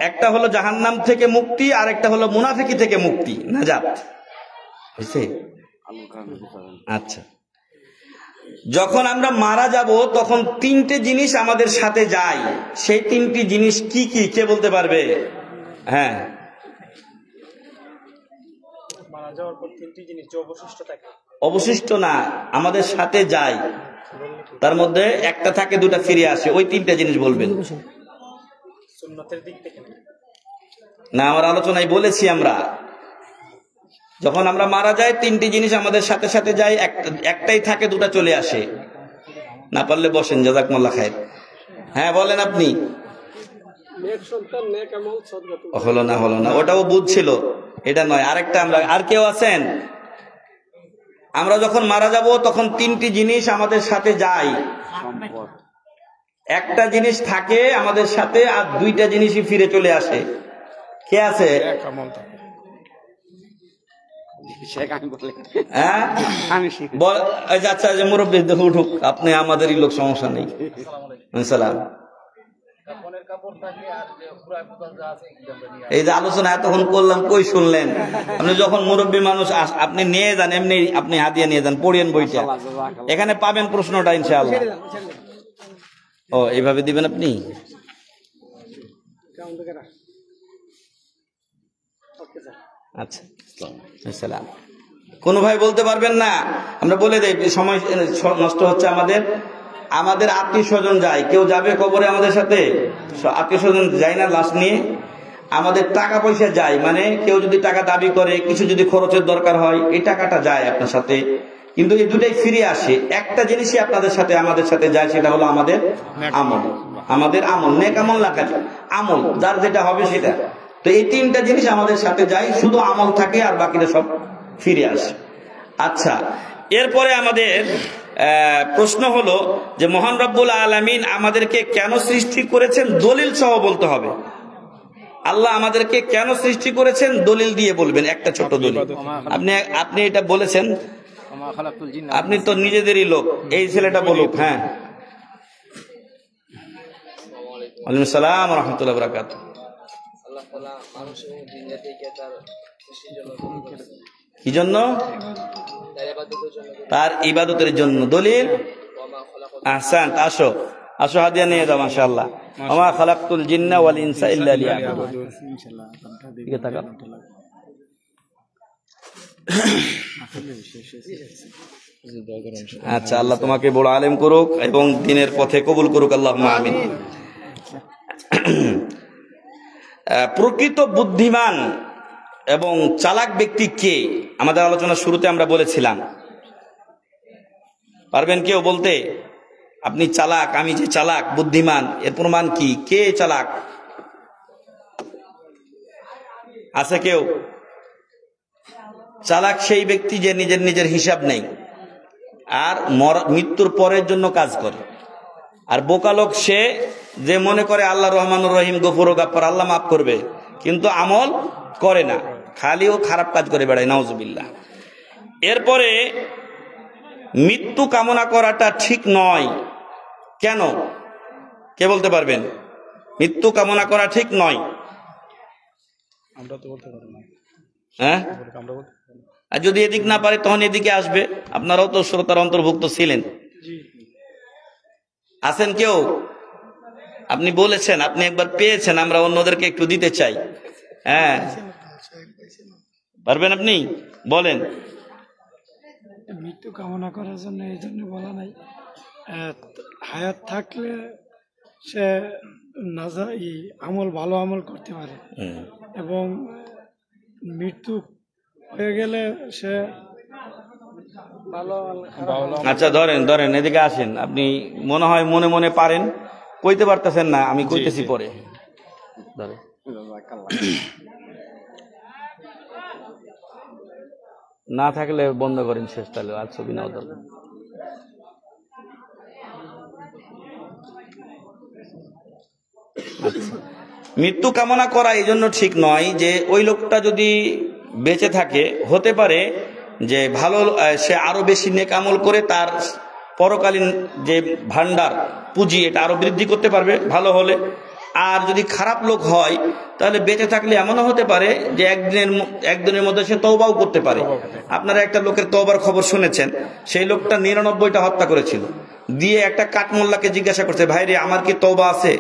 একটা হলো জাহান্নাম থেকে মুক্তি, আর একটা হলো মুনাফিকি থেকে মুক্তি, নাজাত। বুঝছে? আচ্ছা, যখন আমরা মারা যাব তখন 3টে জিনিস আমাদের সাথে যায়। সেই 3টি জিনিস কি কি, কে বলতে পারবে? হ্যাঁ, মারা যাওয়ার পর 3টি জিনিস যে অবশিষ্ট থাকে, অবশিষ্ট না, আমাদের সাথে যায়। তার মধ্যে একটা থাকে, 2টা ফিরে আসে। ওই 3টা জিনিস বলবেন। সুন্নতের দিক থেকে না, আমার আলোচনায় বলেছি আমরা, যখন আমরা মারা যাই 3টি জিনিস আমাদের সাথে সাথে যায়, একটাই থাকে, 2টা চলে আসে। না পারলে বসেন, জাযাকুমুল্লাহ খাইর। হ্যাঁ, বলেন আপনি। হলো না, ওটাও বুঝছিল, এটা নয়, আরেকটা। আমরা আর কেউ আছেন? আমরা যখন মারা যাব তখন 3টি জিনিস আমাদের সাথে যায়। একটা জিনিস থাকে আমাদের সাথে, আর 2টা জিনিসই ফিরে চলে আসে। কে আছে? আচ্ছা, মুরব্বী উঠুক, আপনি আমাদেরই লোক, সমস্যা নেই। সালাম। এই যে আলোচনা এতক্ষণ করলাম, কই শুনলেন? আপনি যখন মুরব্বী মানুষ, আপনি নিয়ে যান, এমনি আপনি হাদিয়া নিয়ে যান, পড়েন বইটা, এখানে পাবেন প্রশ্নটা ইনশাআল্লাহ। ও, এইভাবে দিবেন আপনি? আচ্ছা, আসসালাম। কোন ভাই বলতে পারবেন না? আমরা বলে দেই, সময় নষ্ট হচ্ছে আমাদের। আমাদের আত্মীয় স্বজন যায়, কেউ যাবে কবরে আমাদের সাথে? আত্মীয় স্বজন যায় না লাশ নিয়ে? আমাদের টাকা পয়সা যায়, মানে কেউ যদি টাকা দাবি করে, কিছু যদি খরচের দরকার হয়, এই টাকাটা যায় আপনার সাথে, কিন্তু এই 2টাই ফিরে আসে। একটা জিনিসই আপনাদের সাথে আমাদের সাথে যায়, সেটা হলো আমাদের আমল। আমাদের আমল, নেক আমল, লাকাত আমল, যার যেটা হবে সেটা। তো এই 3টা জিনিস আমাদের সাথে যায়, শুধু আমল থাকে, আর বাকিটা সব ফিরে আসে। আচ্ছা, এরপরে আমাদের প্রশ্ন হলো যে মহান রব্বুল আলামিন আমাদেরকে কেন সৃষ্টি করেছেন, দলিল সহ বলতে হবে। আল্লাহ আমাদেরকে কেন সৃষ্টি করেছেন, দলিল দিয়ে বলবেন, একটা ছোট দলিল। আপনি এটা বলেছেন, আপনি তো নিজেদেরই লোক, এই ছেলেটা বলুক। হ্যাঁ, ওয়ালাইকুম আসসালাম ওয়া রাহমাতুল্লাহি ওয়া বারাকাতুহু। কি জন্য? তার ইবাদতের জন্য। দলিল? আহসান, আসো আসো, হাদিয়া নিয়ে যাও। মাশাআল্লাহ। ওয়া মা খালাকতুল জিন্না ওয়াল ইনসা ইল্লা লিয়াবুদুন। আচ্ছা, আল্লাহ তোমাকে বড় আলেম করুক এবং দ্বীনের পথে কবুল করুক, আল্লাহুম্মা আমিন। প্রকৃত বুদ্ধিমান এবং চালাক ব্যক্তি কে? আমাদের আলোচনার শুরুতে আমরা বলেছিলাম। পারবেন কেউ বলতে? আপনি চালাক, আমি যে চালাক বুদ্ধিমান, এর প্রমাণ কি? কে চালাক? আছে কেউ? চালাক সেই ব্যক্তি যে নিজের নিজের হিসাব নেই আর মৃত্যুর পরের জন্য কাজ করে। আর বোকা লোক সে যে মনে করে আল্লাহ রহমানুর রহিম, গফুর ও গাফফার, আল্লাহ মাফ করবে, কিন্তু আমল করে না, খালি ও খারাপ কাজ করে বেড়ায়, নাউজুবিল্লাহ। এরপরে মৃত্যু কামনা করাটা ঠিক নয়। কেন? কে বলতে পারবেন? মৃত্যু কামনা করা ঠিক নয়। আমরা তো বলতে পারি না। হ্যাঁ, আমরা বলতে পারি না। আর যদি এদিক না পারে তখন এদিকে আসবে। আপনারাও তো শ্রোতার অন্তর্ভুক্ত ছিলেন। আছেন কেউ? আপনি বলেছেন, আপনি একবার পেয়েছেন, আমরা অন্যদেরকে একটু দিতে চাই। হ্যাঁ, পারবেন আপনি? বলেন। মৃত্যু কামনা করার জন্য এই জন্য বলা নাই, হায়াত থাকলে সে আমল, ভালো আমল করতে পারে, এবং মৃত্যু হয়ে গেলে সে ভালো। আচ্ছা, ধরেন এদিকে আসেন। আপনি মনে হয় মনে মনে পারেন, কইতে পারতেছেন না, আমি কইতেছি পরে। ধরেন। না থাকলে বন্ধ করেন, শেষ তাহলে আর ছবি নাও দরকার। মৃত্যু কামনা করা এই জন্য ঠিক নয় যে ওই লোকটা যদি বেঁচে থাকে, হতে পারে যে ভালো, সে আরো বেশি নেক আমল করে তার পরকালীন যে ভান্ডার পুঁজি এটা আরো বৃদ্ধি করতে পারবে ভালো হলে। আর যদি খারাপ লোক হয় তাহলে বেঁচে থাকলে এমনও হতে পারে যে একদিনের মধ্যে সে তওবাও করতে পারে। আপনারা একটা লোকের তওবার খবর শুনেছেন, সেই লোকটা 99টা হত্যা করেছিল, দিয়ে একটা কাঠমোল্লাকে জিজ্ঞাসা করছে, ভাই রে, আমার কি তওবা আছে?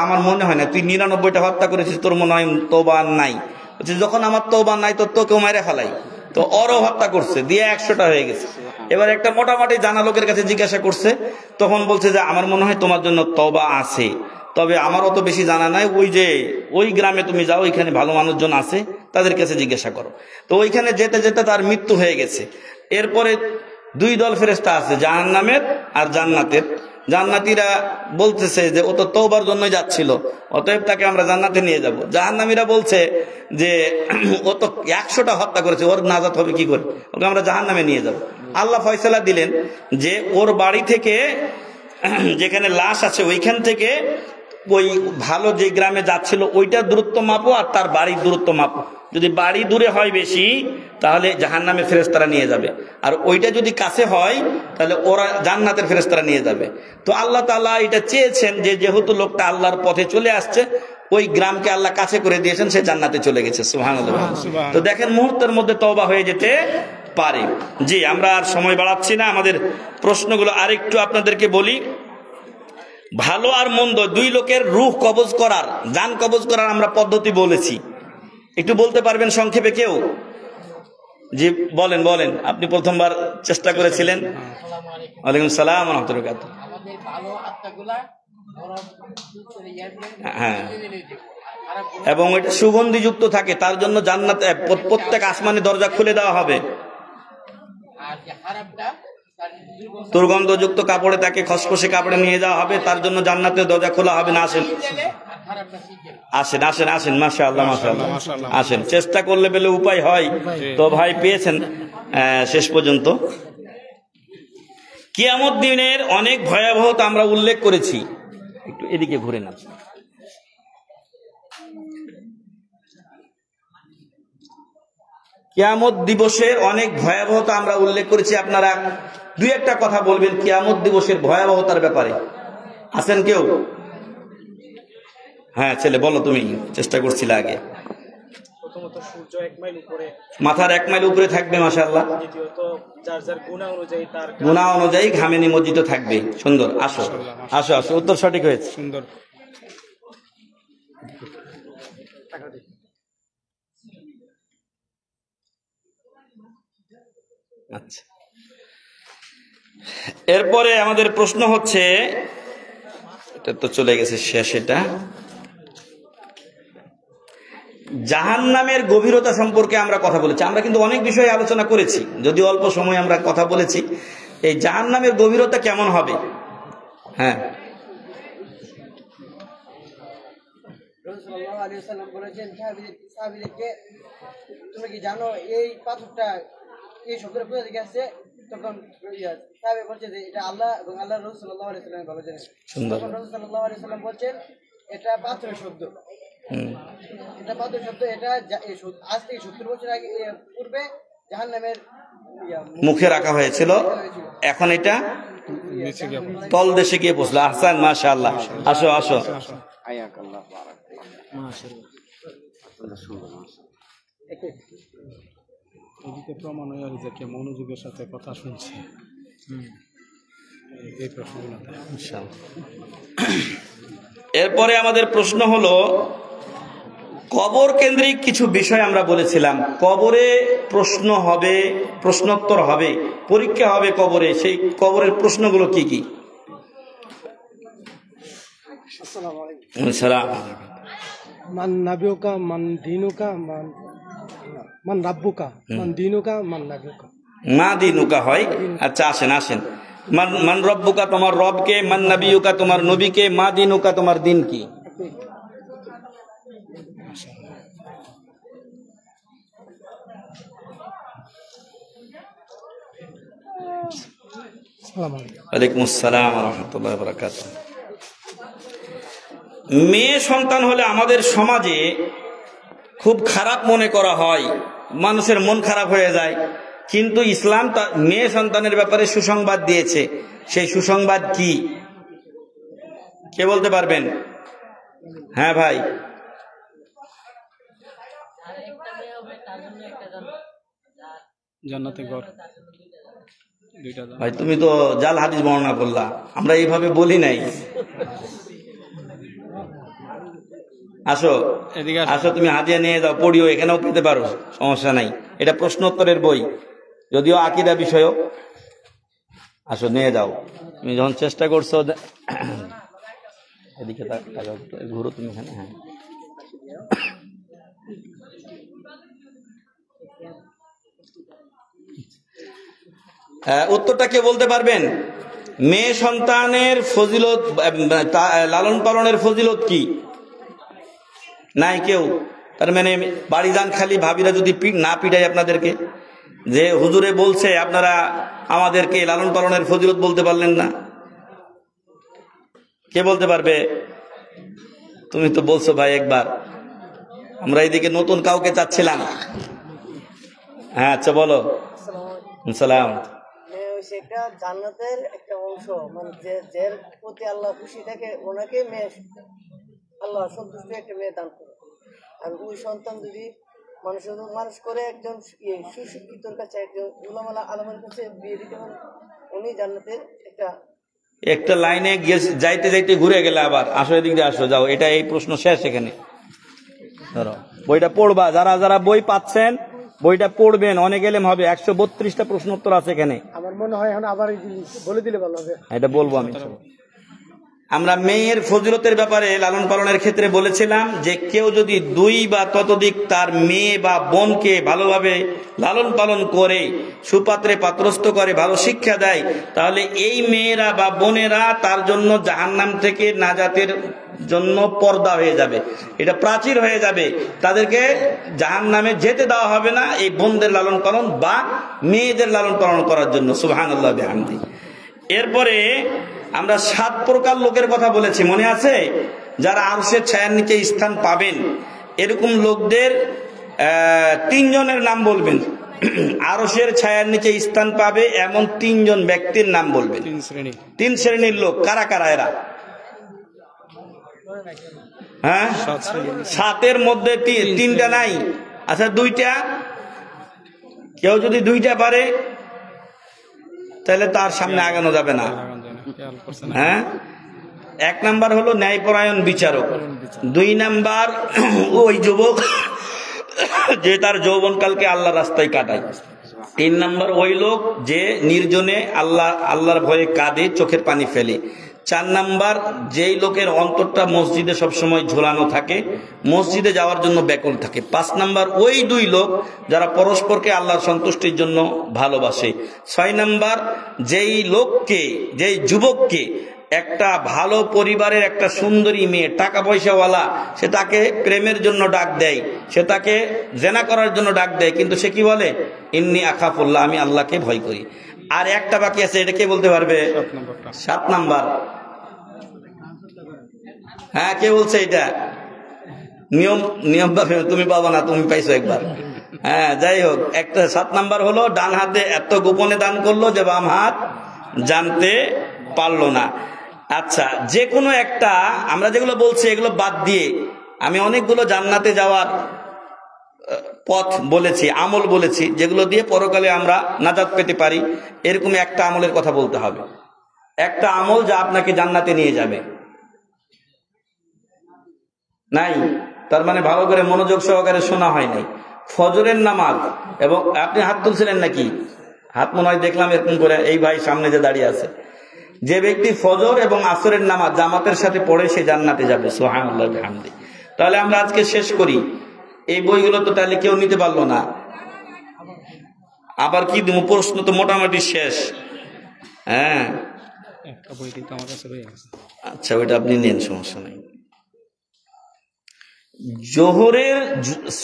আমার মনে হয় না, তুই 99টা হত্যা করেছিস, তোর মনে হয় তওবা নাই। বলছে, যখন আমার তওবা নাই তো তোকেও মেরে ফেলাই। তো ওরও হত্যা করছে, দিয়ে 100টা হয়ে গেছে। এবার একটা মোটামুটি জানা লোকের কাছে জিজ্ঞাসা করছে, তখন বলছে যে আমার মনে হয় তোমার জন্য তওবা আছে, তবে আমার অত বেশি জানা নাই, ওই গ্রামে তুমি যাও, ওইখানে ভালো মানুষজন আছে, তাদের কাছে জিজ্ঞাসা করো। তো ওইখানে যেতে যেতে তার মৃত্যু হয়ে গেছে। এরপরে 2 দল ফেরেশতা আছে, জাহান্নামের আর জান্নাতের। জান্নাতীরা বলতেছে যে ও তো তওবার জন্যই যাচ্ছিল, অতএব তাকে আমরা জান্নাতে নিয়ে যাব। জাহান্নামীরা বলছে যে ও তো 100টা হত্যা করেছে, ওর নাজাত হবে কি করে, ওকে আমরা জাহান্নামে নিয়ে যাব। আল্লাহ ফয়সালা দিলেন যে ওর বাড়ি থেকে, যেখানে লাশ আছে ওইখান থেকে ওই ভালো যে গ্রামে যাচ্ছিল ওইটার দূরত্ব মাপো আর তার বাড়ির দূরত্ব মাপো। যদি বাড়ি দূরে হয় বেশি তাহলে জাহান্নামের ফেরেশতারা নিয়ে যাবে, আর ওইটা যদি কাছে হয় তাহলে ওরা জান্নাতের ফেরেশতারা নিয়ে যাবে। তো আল্লাহ তাআলা এটা চেয়েছেন যে যেহেতু লোকটা আল্লাহর পথে চলে আসছে, ওই গ্রামকে আল্লাহ কাছে করে দিয়েছেন, সে জান্নাতে চলে গেছে। সুবহানাল্লাহ। তো দেখেন, মুহূর্তের মধ্যে তওবা হয়ে যেতে পারে। জি, আমরা আর সময় বাড়াচ্ছি না, আমাদের প্রশ্নগুলো আরেকটু আপনাদেরকে বলি। ভালো আর মন্দ 2 লোকের রূহ কবজ করার, জান কবজ করার আমরা পদ্ধতি বলেছি, একটু বলতে পারবেন সংক্ষেপে কেউ? জি বলেন। আপনি প্রথমবার চেষ্টা করেছিলেন। ওয়ালাইকুম সালাম ওয়া রাহমাতুল্লাহি ওয়া বারাকাতুহু। আমাদের ভালো আত্মাগুলা হ্যাঁ, এবং এটা সুগন্ধিযুক্ত থাকে, তার জন্য জান্নাতে প্রত্যেক আসমানি দরজা খুলে দেওয়া হবে। আর যে খারাপটা দুর্গন্ধযুক্ত কাপড়ে তাকে খসখসে কাপড়ে নিয়ে যাওয়া হবে, তার জন্য জান্নাতের দরজা খোলা হবে না। আসেন মাশাআল্লাহ, আসেন। চেষ্টা করলে পেলে উপায় হয়। তো ভাই পেয়েছেন শেষ পর্যন্ত। কিয়ামত দিনের অনেক ভয়াবহতা আমরা উল্লেখ করেছি, একটু এদিকে ঘুরে না। কিয়ামত দিবসের অনেক ভয়াবহতা আমরা উল্লেখ করেছি। আপনারা 2-1টা কথা বলবেন কিয়ামত দিবসের ভয়াবহতার ব্যাপারে। আছেন কেউ? হ্যাঁ, ছেলে বলো, তুমি চেষ্টা করছিলে আগে। প্রথমত সূর্য 1 মাইল উপরে, মাথার 1 মাইল উপরে থাকবে, মাশাআল্লাহ। দ্বিতীয়ত যার যার গুনাহ অনুযায়ী তার গুনাহ অনুযায়ী ঘামে নিমজ্জিত থাকবে। সুন্দর, আসো, উত্তর সঠিক হয়েছে। সুন্দর। আচ্ছা, এরপরে আমাদের প্রশ্ন হচ্ছে, এটা তো চলে গেছে শেষ, এটা জাহান্নামের গভীরতা সম্পর্কে আমরা কথা বলেছি। আমরা কিন্তু অনেক বিষয়ে আলোচনা করেছি, যদি অল্প সময় আমরা কথা বলেছি। এই জাহান্নামের গভীরতা কেমন হবে? হ্যাঁ, রাসূলুল্লাহ সাল্লাল্লাহু আলাইহি ওয়াসাল্লাম বলেছেন সাহাবীদেরকে, তুমি কি জানো এই পাথরটা এই শব্দের কোথা থেকে আসছে? তখন সাহাবী বলছে যে এটা আল্লাহ এবং আল্লাহ রাসূল সাল্লাল্লাহু আলাইহি ওয়াসাল্লাম বলেছেন। তখন রাসূল সাল্লাল্লাহু আলাইহি ওয়াসাল্লাম বলছেন এটা পাথরের শব্দ, এটা পাথরের শব্দ। এটা আজ থেকে 70 বছর আগে পূর্বে জাহান্নামের মুখে রাখা হয়েছিল, এখন এটা তল দেশে গিয়ে পৌঁছলো। আহসান, মাশাআল্লাহ। আসো আসো। এদিকে প্রমাণ হয়ে যে কে মনোযোগের সাথে কথা শুনছে। এই প্রশ্নগুলো এরপরে আমাদের প্রশ্ন হলো, কবর কেন্দ্রিক কিছু বিষয় আমরা বলেছিলাম। কবরে প্রশ্ন হবে, প্রশ্নোত্তর হবে, পরীক্ষা হবে কবরে। সেই কবরের প্রশ্নগুলো কি কি? মান নাবিউকা মান দিনুকা মান রাব্বুকা মান দিনুকা মান নাবিউকা। মা দিনুকা হয়। আচ্ছা, আসেন আসেন। মান রব্বুকা তোমার রবকে, মান নাবিউকা তোমার নবীকে, মা দিনুকা তোমার দিন কি? ওয়ালাইকুম আসসালাম ওয়া রাহমাতুল্লাহি ওয়া বারাকাতুহু। মেয়ে সন্তান হলে আমাদের সমাজে খুব খারাপ মনে করা হয়, মানুষের মন খারাপ হয়ে যায়। কিন্তু ইসলাম মেয়ে সন্তানের ব্যাপারে সুসংবাদ দিয়েছে। সেই সুসংবাদ কি, কে বলতে পারবেন? হ্যাঁ ভাই, জান্নাতে ঘর ভাই তুমি তো জাল হাদিস বর্ণনা করলা, আমরা এইভাবে বলি নাই। আসো আসো, তুমি হাদিয়া নিয়ে যাও, পড়িও, এখানেও পেতে পারো, সমস্যা নাই। এটা প্রশ্নোত্তরের বই, যদিও আকীদা বিষয়। আসো নিয়ে যাও। তুমি যখন চেষ্টা করছো, এদিকে ঘুরো তুমি এখানে। হ্যাঁ, উত্তরটা কে বলতে পারবেন? মেয়ে সন্তানের ফজিলত, লালন পালনের ফজিলত কি? নাই কেউ? তার মানে বাড়ি যান খালি, ভাবিরা যদি না পিটাই আপনাদেরকে, যে হুজুরে বলছে আপনারা আমাদেরকে লালন পালনের ফজিলত বলতে পারলেন না, কে বলতে পারবে? তুমি তো বলছো ভাই একবার, আমরা এদিকে নতুন কাউকে চাচ্ছিলাম। হ্যাঁ, আচ্ছা বলো। সালাম। সেটা জান্নাতের একটা অংশ, মানে যার প্রতি আল্লাহ খুশি থাকে ওনাকে মেয়ে আল্লাহ সন্তুষ্ট একটা মেয়ে দান করে। আর ওই সন্তান যদি মানুষ করে একজন সুশিক্ষিতর কাছে, একজন উলামা আলমের কাছে বিয়ে দিতে পারে, উনি জান্নাতের একটা লাইনে যাইতে যাইতে ঘুরে গেলে আবার আসো, এদিক দিয়ে আসো, যাও। এটা এই প্রশ্ন শেষ। এখানে ধরো বইটা পড়বা, যারা যারা বই পাচ্ছেন বইটা পড়বেন, অনেক এলেম হবে। 132টা প্রশ্ন উত্তর আছে এখানে। আমার মনে হয় এখন আবার বলে দিলে ভালো হবে। এটা বলবো আমি। আমরা মেয়ের ফজিলতের ব্যাপারে লালন পালনের ক্ষেত্রে বলেছিলাম যে কেউ যদি 2 বা ততোধিক তার মেয়ে বা বোনকে ভালোভাবে লালন পালন করে, সুপাত্রে পাত্রস্থ করে, ভালো শিক্ষা দেয়, তাহলে এই মেয়েরা বা বোনেরা তার জন্য জাহান্নাম থেকে নাজাতের জন্য পর্দা হয়ে যাবে, এটা প্রাচীর হয়ে যাবে। তাদেরকে জাহান্নামে যেতে দেওয়া হবে না এই বোনদের লালন পালন বা মেয়েদের লালন পালন করার জন্য। সুবহানাল্লাহ বিহামদি। এরপরে আমরা 7 প্রকার লোকের কথা বলেছি, মনে আছে? যারা আরশের ছায়ার নিচে স্থান পাবেন, এরকম লোকদের 3 জনের নাম বলবেন। আরশের ছায়ার নিচে স্থান পাবে এমন 3 জন ব্যক্তির নাম বলবেন। 3 শ্রেণীর লোক। কারা কারা এরা? হ্যাঁ, 7-এর মধ্যে 3টা নাই। আচ্ছা 2টা, কেউ যদি 2টা পারে তাহলে তার সামনে আগানো যাবে না। হ্যাঁ, 1 নাম্বার হলো ন্যায়পরায়ণ বিচারক। 2 নাম্বার ওই যুবক যে তার যৌবনকালকে আল্লাহর রাস্তায় কাটায়। 3 নাম্বার ওই লোক যে নির্জনে আল্লাহর ভয়ে কাঁদে, চোখের পানি ফেলে। 4 নাম্বার, যেই লোকের অন্তরটা মসজিদে সবসময় ঝোলানো থাকে, মসজিদে যাওয়ার জন্য ব্যাকুল থাকে। 5 নাম্বার, ওই 2 লোক যারা পরস্পরকে আল্লাহর সন্তুষ্টির জন্য ভালোবাসে। 6 নাম্বার, যেই লোককে, যেই যুবককে একটা ভালো পরিবারের একটা সুন্দরী মেয়ে, টাকা পয়সাওয়ালা, সে তাকে প্রেমের জন্য ডাক দেয়, সে তাকে জেনা করার জন্য ডাক দেয়, কিন্তু সে কি বলে? ইন্নী আখাফুল্লাহ, আমি আল্লাহকে ভয় করি। আর একটা বাকি আছে, এটা কে বলতে পারবে? 7 নাম্বার। হ্যাঁ, কে বলছে এটা? নিয়ম ভাবে তুমি পাবা না, তুমি পাইছো একবার। হ্যাঁ, যাই হোক, একটা 7 নাম্বার হলো ডান হাতে এত গোপনে দান করলো যে বাম হাত জানতে পারলো না। আচ্ছা, যে কোনো একটা, আমরা যেগুলো বলছি এগুলো বাদ দিয়ে আমি অনেকগুলো জান্নাতে যাওয়ার পথ বলেছি, আমল বলেছি, যেগুলো দিয়ে পরকালে আমরা নাজাত পেতে পারি। এরকম একটা আমলের কথা বলতে হবে, একটা আমল যা আপনাকে জান্নাতে নিয়ে যাবে। নাই? তার মানে ভালো করে মনোযোগ সহকারে শোনা হয় নাই। ফজরের নামাজ, এবং আপনি হাত তুলছিলেন নাকি? হাত মনে হয় দেখলাম এরকম করে, এই ভাই সামনে যে দাঁড়িয়ে আছে। যে ব্যক্তি ফজর এবং আসরের নামাজ জামাতের সাথে পড়ে সে জান্নাতে যাবে। সুবহানাল্লাহ ওয়া বিহামদিহি। তাহলে আমরা আজকে শেষ করি। এই বইগুলো তো তাহলে কেউ নিতে পারলো না, আবার কি দেবো? প্রশ্ন তো মোটামুটি শেষ। হ্যাঁ, একটা বই কিন্তু আমার কাছে রয়ে গেছে। আচ্ছা, ওইটা আপনি নেন, সমস্যা নেই। জোহরের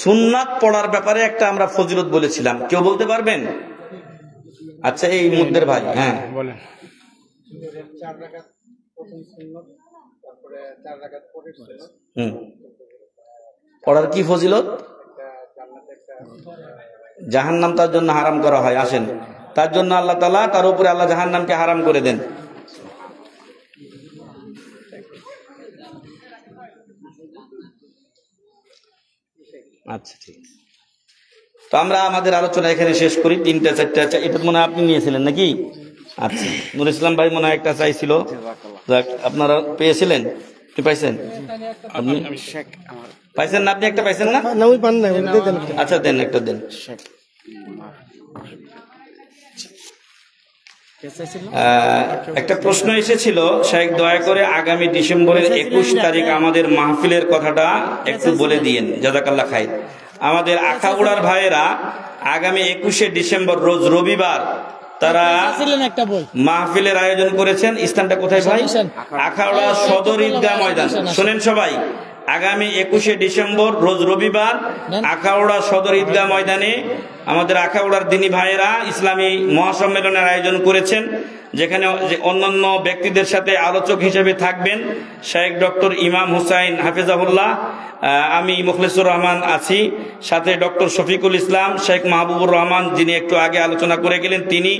সুন্নাত পড়ার ব্যাপারে একটা আমরা ফজিলত বলেছিলাম, কেউ বলতে পারবেন? আচ্ছা, এই মুদ্দের ভাই। হ্যাঁ বলেন। 4 রাকাত প্রথম সুন্নাত, তারপরে 4 রাকাত পরের সুন্নাত। পড়ার কি ফজিলত? জাহান্নাম তার জন্য হারাম করা হয়। আসেন, তার জন্য আল্লাহ তাআলা, তার উপরে আল্লাহ জাহান্নামকে হারাম করে দেন। আচ্ছা, ঠিক আছে। তো আমরা আমাদের আলোচনা এখানে শেষ করি। 3টা 4টা, এটা মনে হয় আপনি নিয়েছিলেন নাকি? আচ্ছা, নুর ইসলাম ভাই মনে হয় একটা চাইছিল, আপনারা পেয়েছিলেন? আপনি পাইছেন? আপনি পাইছেন না? আপনি একটা পাইছেন না? আচ্ছা, দেন, একটা দেন। একটা প্রশ্ন এসেছিল, শাইখ দয়া করে আগামী ডিসেম্বরের 21 তারিখ আমাদের মাহফিলের কথাটা একটু বলে দিয়েন, জাযাকাল্লাহ খাইর। আমাদের আখাউড়ার ভাইয়েরা আগামী 21শে ডিসেম্বর রোজ রবিবার তারা মাহফিলের আয়োজন করেছেন। স্থানটা কোথায় ভাই? আখাউড়া সদর ঈদগাহ ময়দান। শোনেন সবাই, আগামী 21শে ডিসেম্বর রোজ রবিবার আখাউড়া সদর ঈদগাহ ময়দানে আমাদের আখাউড়ার দিনী ভাইয়েরা ইসলামী মহাসম্মেলনের আয়োজন করেছেন, যেখানে অন্যান্য ব্যক্তিদের সাথে আলোচক হিসেবে থাকবেন শাইখ ডক্টর ইমাম হুসাইন হাফেজাহুল্লাহ, আমি মুখলেসুর রহমান আছি, সাথে ডক্টর শফিকুল ইসলাম, শেখ মাহবুবুর রহমান যিনি একটু আগে আলোচনা করে গেলেন তিনি,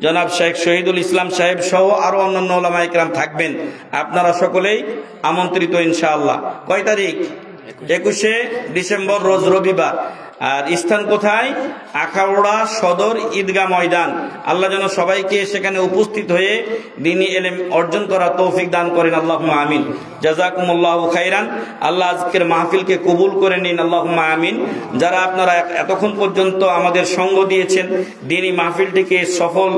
জনাব শেখ শহীদুল ইসলাম সাহেব সহ আরো অন্যান্য ওলামা ইকরাম থাকবেন। আপনারা সকলেই আমন্ত্রিত ইনশাআল্লাহ। কয় তারিখ? 21শে ডিসেম্বর রোজ রবিবার। আর স্থান কোথায়? আখাউড়া সদর ঈদগাহ ময়দান। আল্লাহ যেন সবাইকে সেখানে উপস্থিত হয়ে দ্বীনি ইলম অর্জন করার তৌফিক দান করেন, আল্লাহুম্মা আমিন। জাযাকুমুল্লাহু খাইরান। আল্লাহ আজকের মাহফিলকে কবুল করে নিন, আল্লাহুম্মা আমিন। যারা আপনারা এতক্ষণ পর্যন্ত আমাদের সঙ্গ দিয়েছেন, দ্বীনি মাহফিলটিকে সফল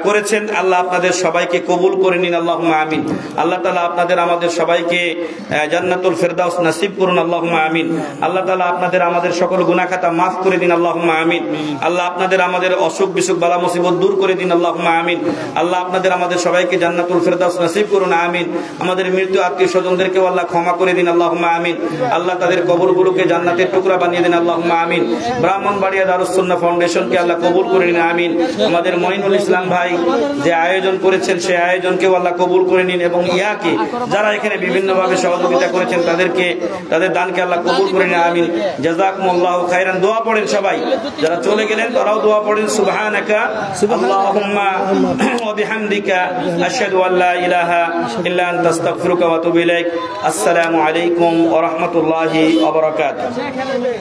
করেছেন, আল্লাহ আপনাদের সবাইকে কবুল করে নিন, আল্লাহুম্মা আমিন। আল্লাহ তাআলা আপনাদের আমাদের সবাইকে জান্নাতুল ফেরদাউস নসিব করুন, আল্লাহুম্মা আমিন। আল্লাহ তাআলা আপনাদের আমাদের সকল গুনাহ খাতা মাফ করে দিন, আল্লাহুম্মা আমিন। আল্লাহ আপনাদের আমাদের অসুখ বিসুখ বালা মুসিবত দূর করে দিন, আল্লাহুম্মা আমিন। আল্লাহ আপনাদের আমাদের সবাইকে জান্নাতুল ফেরদাউস নসিব করুন, আমিন। আমাদের মৃত্যু আত্মীয় স্বজনদেরকেও আল্লাহ ক্ষমা করে দিন, আল্লাহুম্মা আমিন। আল্লাহ তাদের কবরগুলোকে জান্নাতের টুকরা বানিয়ে দিন, আল্লাহুম্মা আমিন। ব্রাহ্মণবাড়িয়া দারুস সুন্নাহ ফাউন্ডেশনকে আল্লাহ কবুল করে নিন, আমিন। আমাদের মঈনুল ইসলাম ভাই যে আয়োজন করেছেন সেই আয়োজনকেও আল্লাহ কবুল করে নিন, এবং ইয়াকে যারা এখানে বিভিন্নভাবে সহযোগিতা করেছেন তাদেরকে, তাদের দানকে আল্লাহ কবুল করে নিন, আমিন। জাযাকুমুল্লাহু খাইরান। দোয়া পড়েন সবাই, যারা চলে গেলেন তারাও দোয়া পড়েন। সুবহানাকা আল্লাহুম্মা ওয়া বিহামদিকা আশহাদু আল্লা ইলাহা ইল্লা আনতা আস্তাগফিরুকা ওয়া আতুবু ইলাইক। আসসালামু আলাইকুম ওয়া রাহমাতুল্লাহি ওয়া বারাকাতুহু।